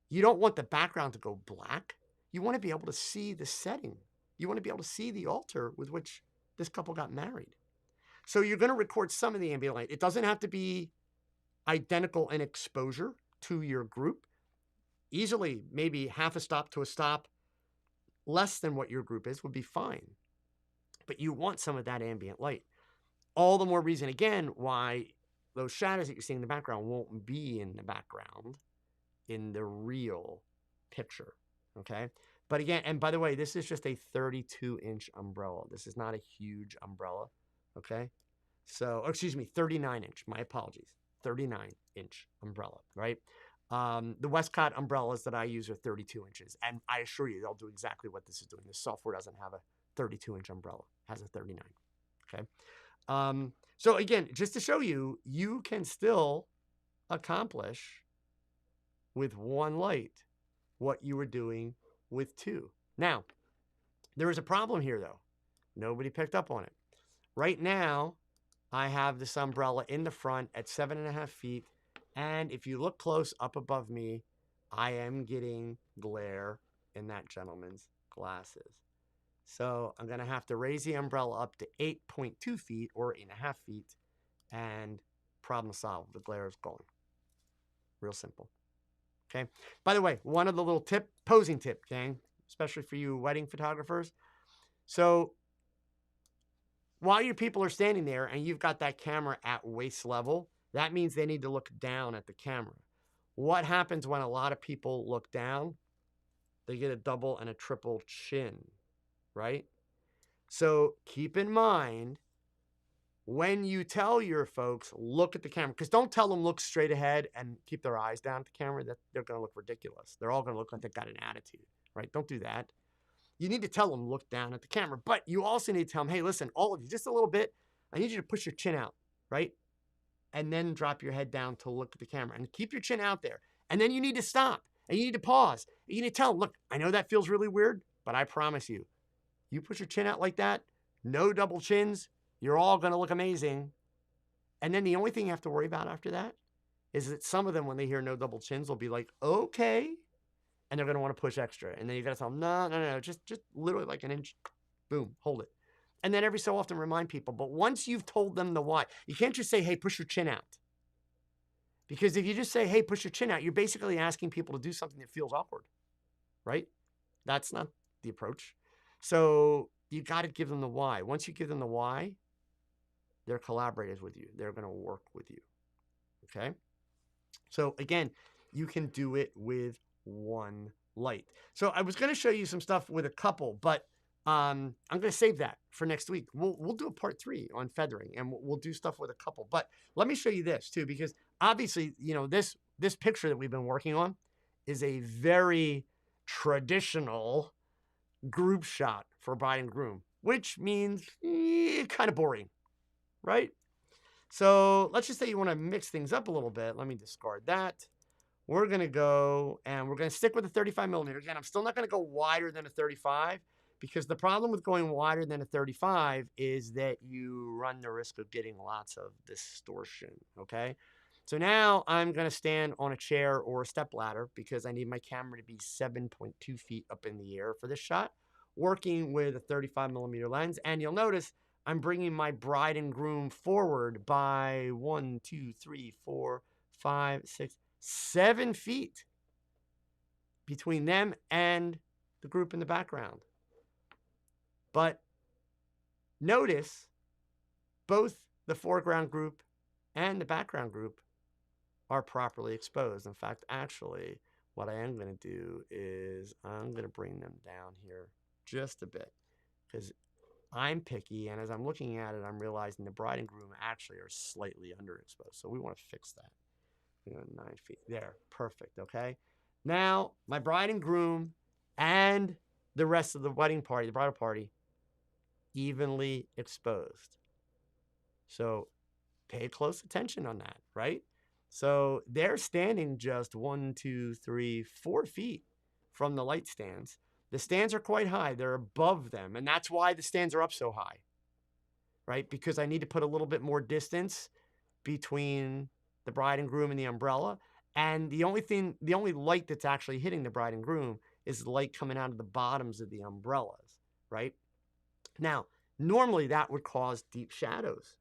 You don't want the background to go black. You want to be able to see the setting. You want to be able to see the altar with which this couple got married. So you're going to record some of the ambient light. It doesn't have to be identical in exposure to your group. Easily, maybe half a stop to a stop less than what your group is would be fine. But you want some of that ambient light. All the more reason, again, why those shadows that you're seeing in the background won't be in the background in the real picture, okay? But again, and by the way, this is just a 32-inch umbrella. This is not a huge umbrella, okay? So, 39-inch, my apologies, 39-inch umbrella, right? The Westcott umbrellas that I use are 32 inches, and I assure you they'll do exactly what this is doing. This software doesn't have 32-inch umbrella. Has a 39. Okay. So again, just to show you, you can still accomplish with one light what you were doing with two. Now, there is a problem here though. Nobody picked up on it. Right now, I have this umbrella in the front at 7.5 feet. And if you look close up above me, I am getting glare in that gentleman's glasses. So I'm going to have to raise the umbrella up to 8.2 feet or 8.5 feet, and problem solved. The glare is gone. Real simple. Okay. By the way, one of the little posing tip, gang, especially for you wedding photographers. So while your people are standing there and you've got that camera at waist level, that means they need to look down at the camera. What happens when a lot of people look down? They get a double and a triple chin, right? So keep in mind when you tell your folks, look at the camera, because don't tell them look straight ahead and keep their eyes down at the camera. That they're going to look ridiculous. They're all going to look like they've got an attitude, right? Don't do that. You need to tell them, look down at the camera, but you also need to tell them, hey, listen, all of you, just a little bit. I need you to push your chin out, right? And then drop your head down to look at the camera and keep your chin out there. And then you need to stop and you need to pause. You need to tell them, look, I know that feels really weird, but I promise you, you push your chin out like that, no double chins, you're all going to look amazing. And then the only thing you have to worry about after that is that some of them, when they hear no double chins, will be like, okay. And they're going to want to push extra. And then you got to tell them, no, just literally like an inch, boom, hold it. And then every so often remind people. But once you've told them the why, you can't just say, hey, push your chin out. Because if you just say, hey, push your chin out, you're basically asking people to do something that feels awkward, right? That's not the approach. So you got to give them the why. Once you give them the why, they're collaborators with you. They're going to work with you, okay? So again, you can do it with one light. So I was going to show you some stuff with a couple, but I'm going to save that for next week. We'll do a part 3 on feathering, and we'll do stuff with a couple. But let me show you this too, because obviously, you know, this picture that we've been working on is a very traditional group shot for bride and groom, which means kind of boring, right? So let's just say you want to mix things up a little bit. Let me discard that. We're going to go and we're going to stick with a 35 millimeter. Again, I'm still not going to go wider than a 35, because the problem with going wider than a 35 is that you run the risk of getting lots of distortion, okay? So now I'm going to stand on a chair or a step ladder because I need my camera to be 7.2 feet up in the air for this shot, working with a 35 millimeter lens. And you'll notice I'm bringing my bride and groom forward by 1, 2, 3, 4, 5, 6, 7 feet between them and the group in the background. But notice both the foreground group and the background group are properly exposed. In fact, actually, what I am going to do is I'm going to bring them down here just a bit, because I'm picky, and as I'm looking at it, I'm realizing the bride and groom actually are slightly underexposed. So we want to fix that. 9 feet. There. Perfect. Okay. Now, my bride and groom and the rest of the wedding party, the bridal party, evenly exposed. So pay close attention on that, right? So they're standing just 1, 2, 3, 4 feet from the light stands. The stands are quite high. They're above them. And that's why the stands are up so high, right? Because I need to put a little bit more distance between the bride and groom and the umbrella. And the only light that's actually hitting the bride and groom is the light coming out of the bottoms of the umbrellas, right? Now, normally that would cause deep shadows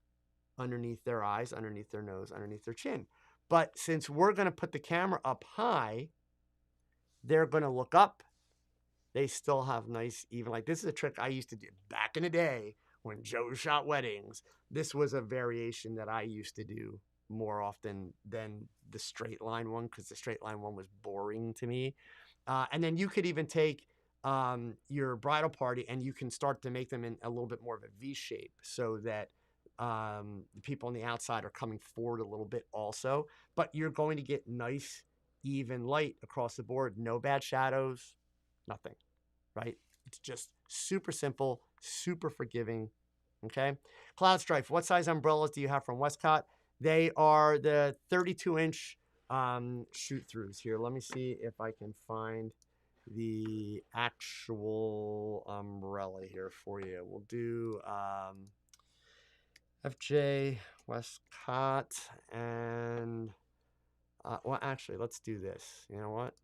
underneath their eyes, underneath their nose, underneath their chin. But since we're going to put the camera up high, they're going to look up. They still have nice, even like this is a trick I used to do back in the day when Joe shot weddings. This was a variation that I used to do more often than the straight line one, because the straight line one was boring to me. And then you could even take your bridal party and you can start to make them in a little bit more of a V shape, so that the people on the outside are coming forward a little bit also. But you're going to get nice, even light across the board. No bad shadows, nothing, right? It's just super simple, super forgiving. Okay. Cloud Strife, what size umbrellas do you have from Westcott? They are the 32-inch shoot throughs. Here, let me see if I can find the actual umbrella here for you. We'll do FJ Westcott and well, actually, let's do this. You know what?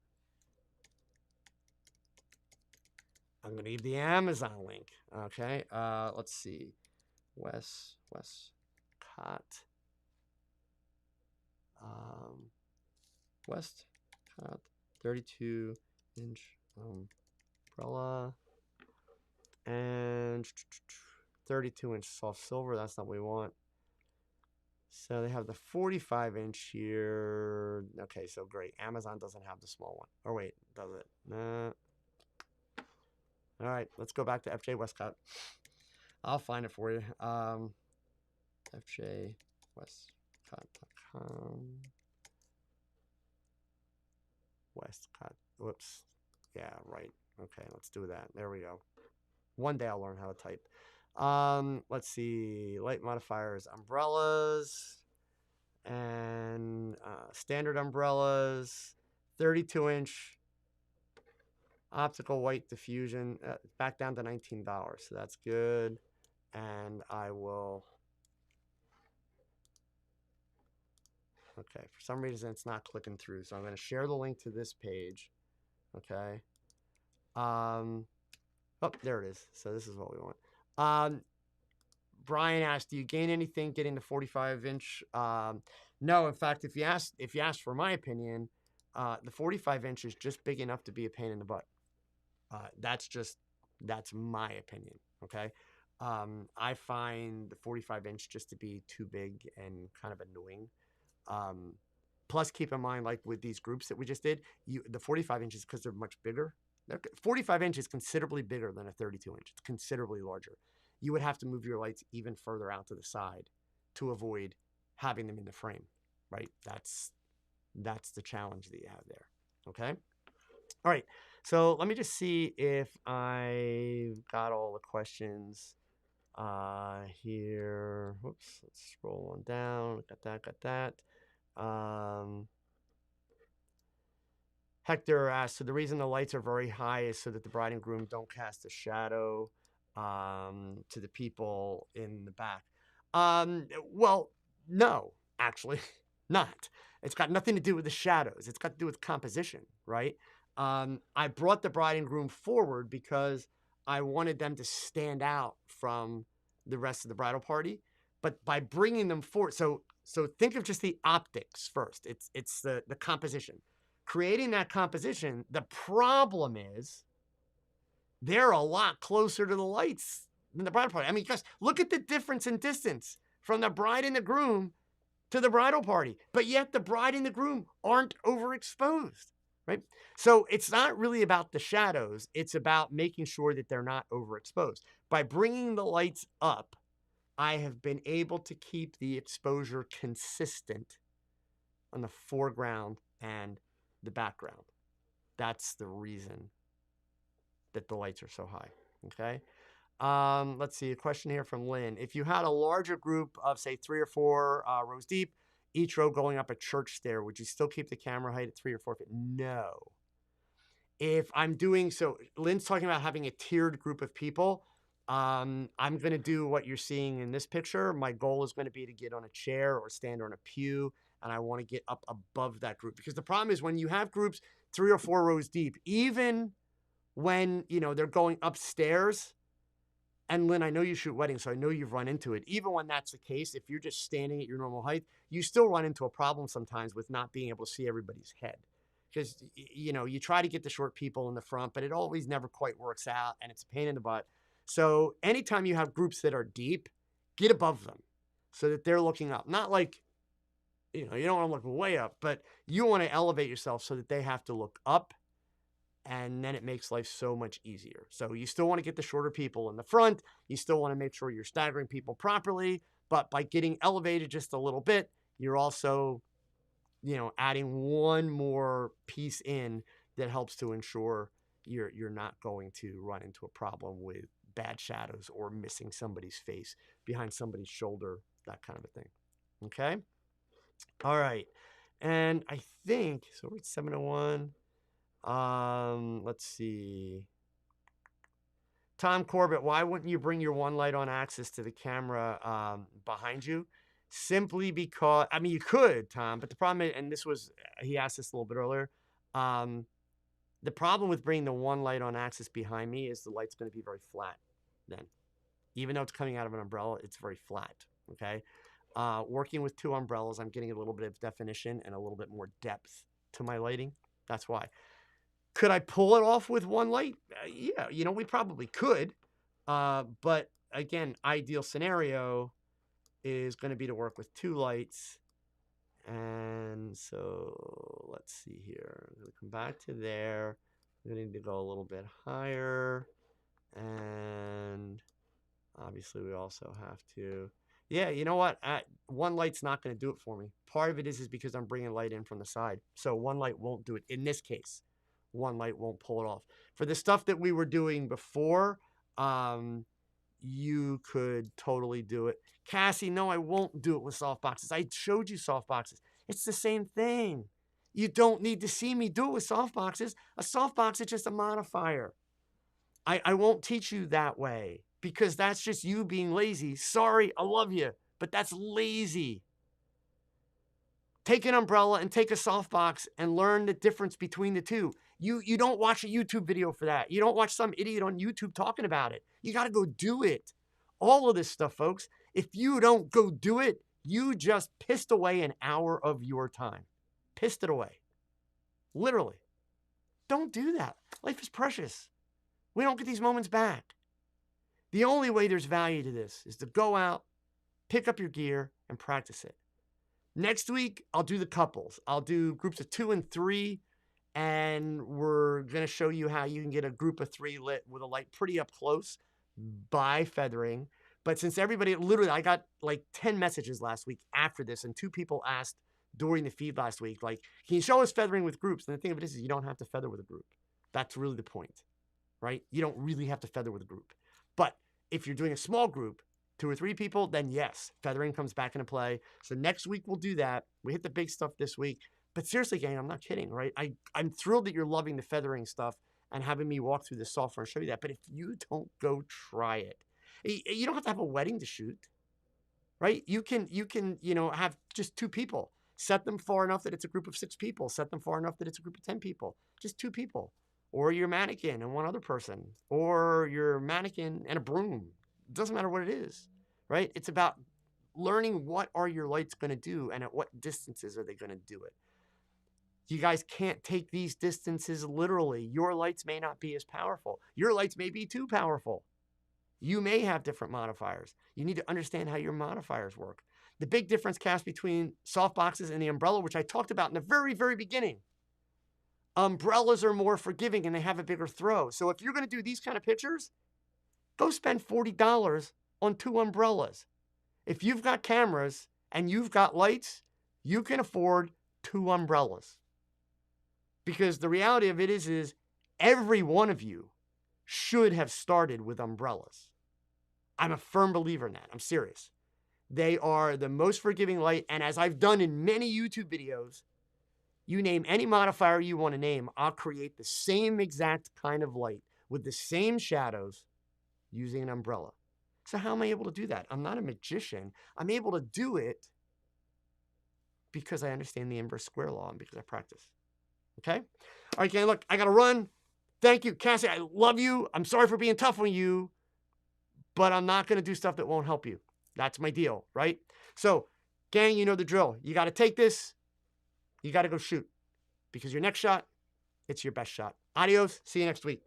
I'm gonna give the Amazon link. Okay. Let's see. Westcott. Westcott 32-inch umbrella and 32-inch soft silver. That's not what we want. So they have the 45-inch here. Okay, so great. Amazon doesn't have the small one. Or wait, does it? Nah. All right, let's go back to FJ Westcott. I'll find it for you. FJWestcott.com. Westcott. Whoops. Yeah, right. Okay, let's do that. There we go. One day I'll learn how to type. Let's see. Light modifiers, umbrellas, and standard umbrellas. 32-inch optical white diffusion. Back down to $19. So that's good. And I will. Okay, for some reason it's not clicking through, so I'm going to share the link to this page. Okay. Oh, there it is. So this is what we want. Brian asked, "Do you gain anything getting the 45-inch?" No, in fact, if you asked for my opinion, the 45-inch is just big enough to be a pain in the butt. That's my opinion. Okay. I find the 45-inch just to be too big and kind of annoying. Plus, keep in mind, like with these groups that we just did, the 45 inches, because they're much bigger. 45 inches is considerably bigger than a 32-inch. It's considerably larger. You would have to move your lights even further out to the side to avoid having them in the frame, right? That's the challenge that you have there. Okay. All right. So let me just see if I got all the questions here. Whoops. Let's scroll on down. Got that. Hector asks, so the reason the lights are very high is so that the bride and groom don't cast a shadow to the people in the back. Well, no, actually, not. It's got nothing to do with the shadows. It's got to do with composition, right? I brought the bride and groom forward because I wanted them to stand out from the rest of the bridal party. But by bringing them forward, so think of just the optics first. It's the composition. Creating that composition, the problem is they're a lot closer to the lights than the bridal party. I mean, guys, look at the difference in distance from the bride and the groom to the bridal party. But yet the bride and the groom aren't overexposed, right? So it's not really about the shadows. It's about making sure that they're not overexposed. By bringing the lights up, I have been able to keep the exposure consistent on the foreground and the background. That's the reason that the lights are so high. Okay. Let's see, a question here from Lynn. If you had a larger group of, say, 3 or 4 rows deep, each row going up a church stair, would you still keep the camera height at 3 or 4 feet? No. If I'm doing so, Lynn's talking about having a tiered group of people. I'm going to do what you're seeing in this picture. My goal is going to be to get on a chair or stand on a pew, and I want to get up above that group. Because the problem is when you have groups 3 or 4 rows deep, even when, they're going upstairs, and Lynn, I know you shoot weddings, so I know you've run into it. Even when that's the case, if you're just standing at your normal height, you still run into a problem sometimes with not being able to see everybody's head. Because, you try to get the short people in the front, but it always never quite works out, and it's a pain in the butt. So anytime you have groups that are deep, get above them so that they're looking up. Not like, you don't want to look way up, but you want to elevate yourself so that they have to look up, and then it makes life so much easier. So you still want to get the shorter people in the front. You still want to make sure you're staggering people properly, but by getting elevated just a little bit, you're also, adding one more piece in that helps to ensure, you're not going to run into a problem with bad shadows or missing somebody's face behind somebody's shoulder, that kind of a thing. Okay? All right. And I think, so we're at 7:01. Let's see. Tom Corbett, why wouldn't you bring your one light on axis to the camera behind you? Simply because, I mean, you could, Tom, but the problem is, and this was, he asked this a little bit earlier. The problem with bringing the one light on axis behind me is the light's going to be very flat then. Even though it's coming out of an umbrella, it's very flat, okay? Working with two umbrellas, I'm getting a little bit of definition and a little bit more depth to my lighting. That's why. Could I pull it off with one light? Yeah, you know, we probably could. But again, ideal scenario is going to be to work with two lights. And so let's see here. I'm going to come back to there. I'm going to need to go a little bit higher. And obviously we also have to, yeah, you know what? One light's not going to do it for me. Part of it is because I'm bringing light in from the side. So one light won't do it in this case. One light won't pull it off. For the stuff that we were doing before, you could totally do it. Cassie, no, I won't do it with softboxes. I showed you softboxes. It's the same thing. You don't need to see me do it with softboxes. A softbox is just a modifier. I won't teach you that way because that's just you being lazy. Sorry, I love you, but that's lazy. Take an umbrella and take a softbox and learn the difference between the two. You don't watch a YouTube video for that. You don't watch some idiot on YouTube talking about it. You got to go do it. All of this stuff, folks, if you don't go do it, you just pissed away an hour of your time. Pissed it away. Literally. Don't do that. Life is precious. We don't get these moments back. The only way there's value to this is to go out, pick up your gear, and practice it. Next week, I'll do the couples. I'll do groups of 2 and 3, and we're going to show you how you can get a group of 3 lit with a light pretty up close by feathering. But since everybody, literally, I got like 10 messages last week after this, and 2 people asked during the feed last week, like, can you show us feathering with groups? And the thing of it is you don't have to feather with a group. That's really the point, right? You don't really have to feather with a group. But if you're doing a small group, 2 or 3 people, then yes, feathering comes back into play. So next week we'll do that. We hit the big stuff this week. But seriously, gang, I'm not kidding, right? I'm thrilled that you're loving the feathering stuff and having me walk through the software and show you that. But if you don't go try it, you don't have to have a wedding to shoot, right? You can, you know, have just 2 people. Set them far enough that it's a group of 6 people. Set them far enough that it's a group of 10 people. Just 2 people. Or your mannequin and 1 other person. Or your mannequin and a broom. It doesn't matter what it is, right? It's about learning what are your lights going to do and at what distances are they going to do it. You guys can't take these distances literally. Your lights may not be as powerful. Your lights may be too powerful. You may have different modifiers. You need to understand how your modifiers work. The big difference, Cass, between softboxes and the umbrella, which I talked about in the very, very beginning. Umbrellas are more forgiving and they have a bigger throw. So if you're going to do these kind of pictures, go spend $40 on 2 umbrellas. If you've got cameras and you've got lights, you can afford 2 umbrellas. Because the reality of it is every one of you should have started with umbrellas. I'm a firm believer in that. I'm serious. They are the most forgiving light. And as I've done in many YouTube videos, you name any modifier you want to name, I'll create the same exact kind of light with the same shadows using an umbrella. So how am I able to do that? I'm not a magician. I'm able to do it because I understand the inverse square law and because I practice. Okay? All right, gang, look, I got to run. Thank you, Cassie. I love you. I'm sorry for being tough on you, but I'm not going to do stuff that won't help you. That's my deal, right? So, gang, you know the drill. You got to take this. You got to go shoot because your next shot, it's your best shot. Adios. See you next week.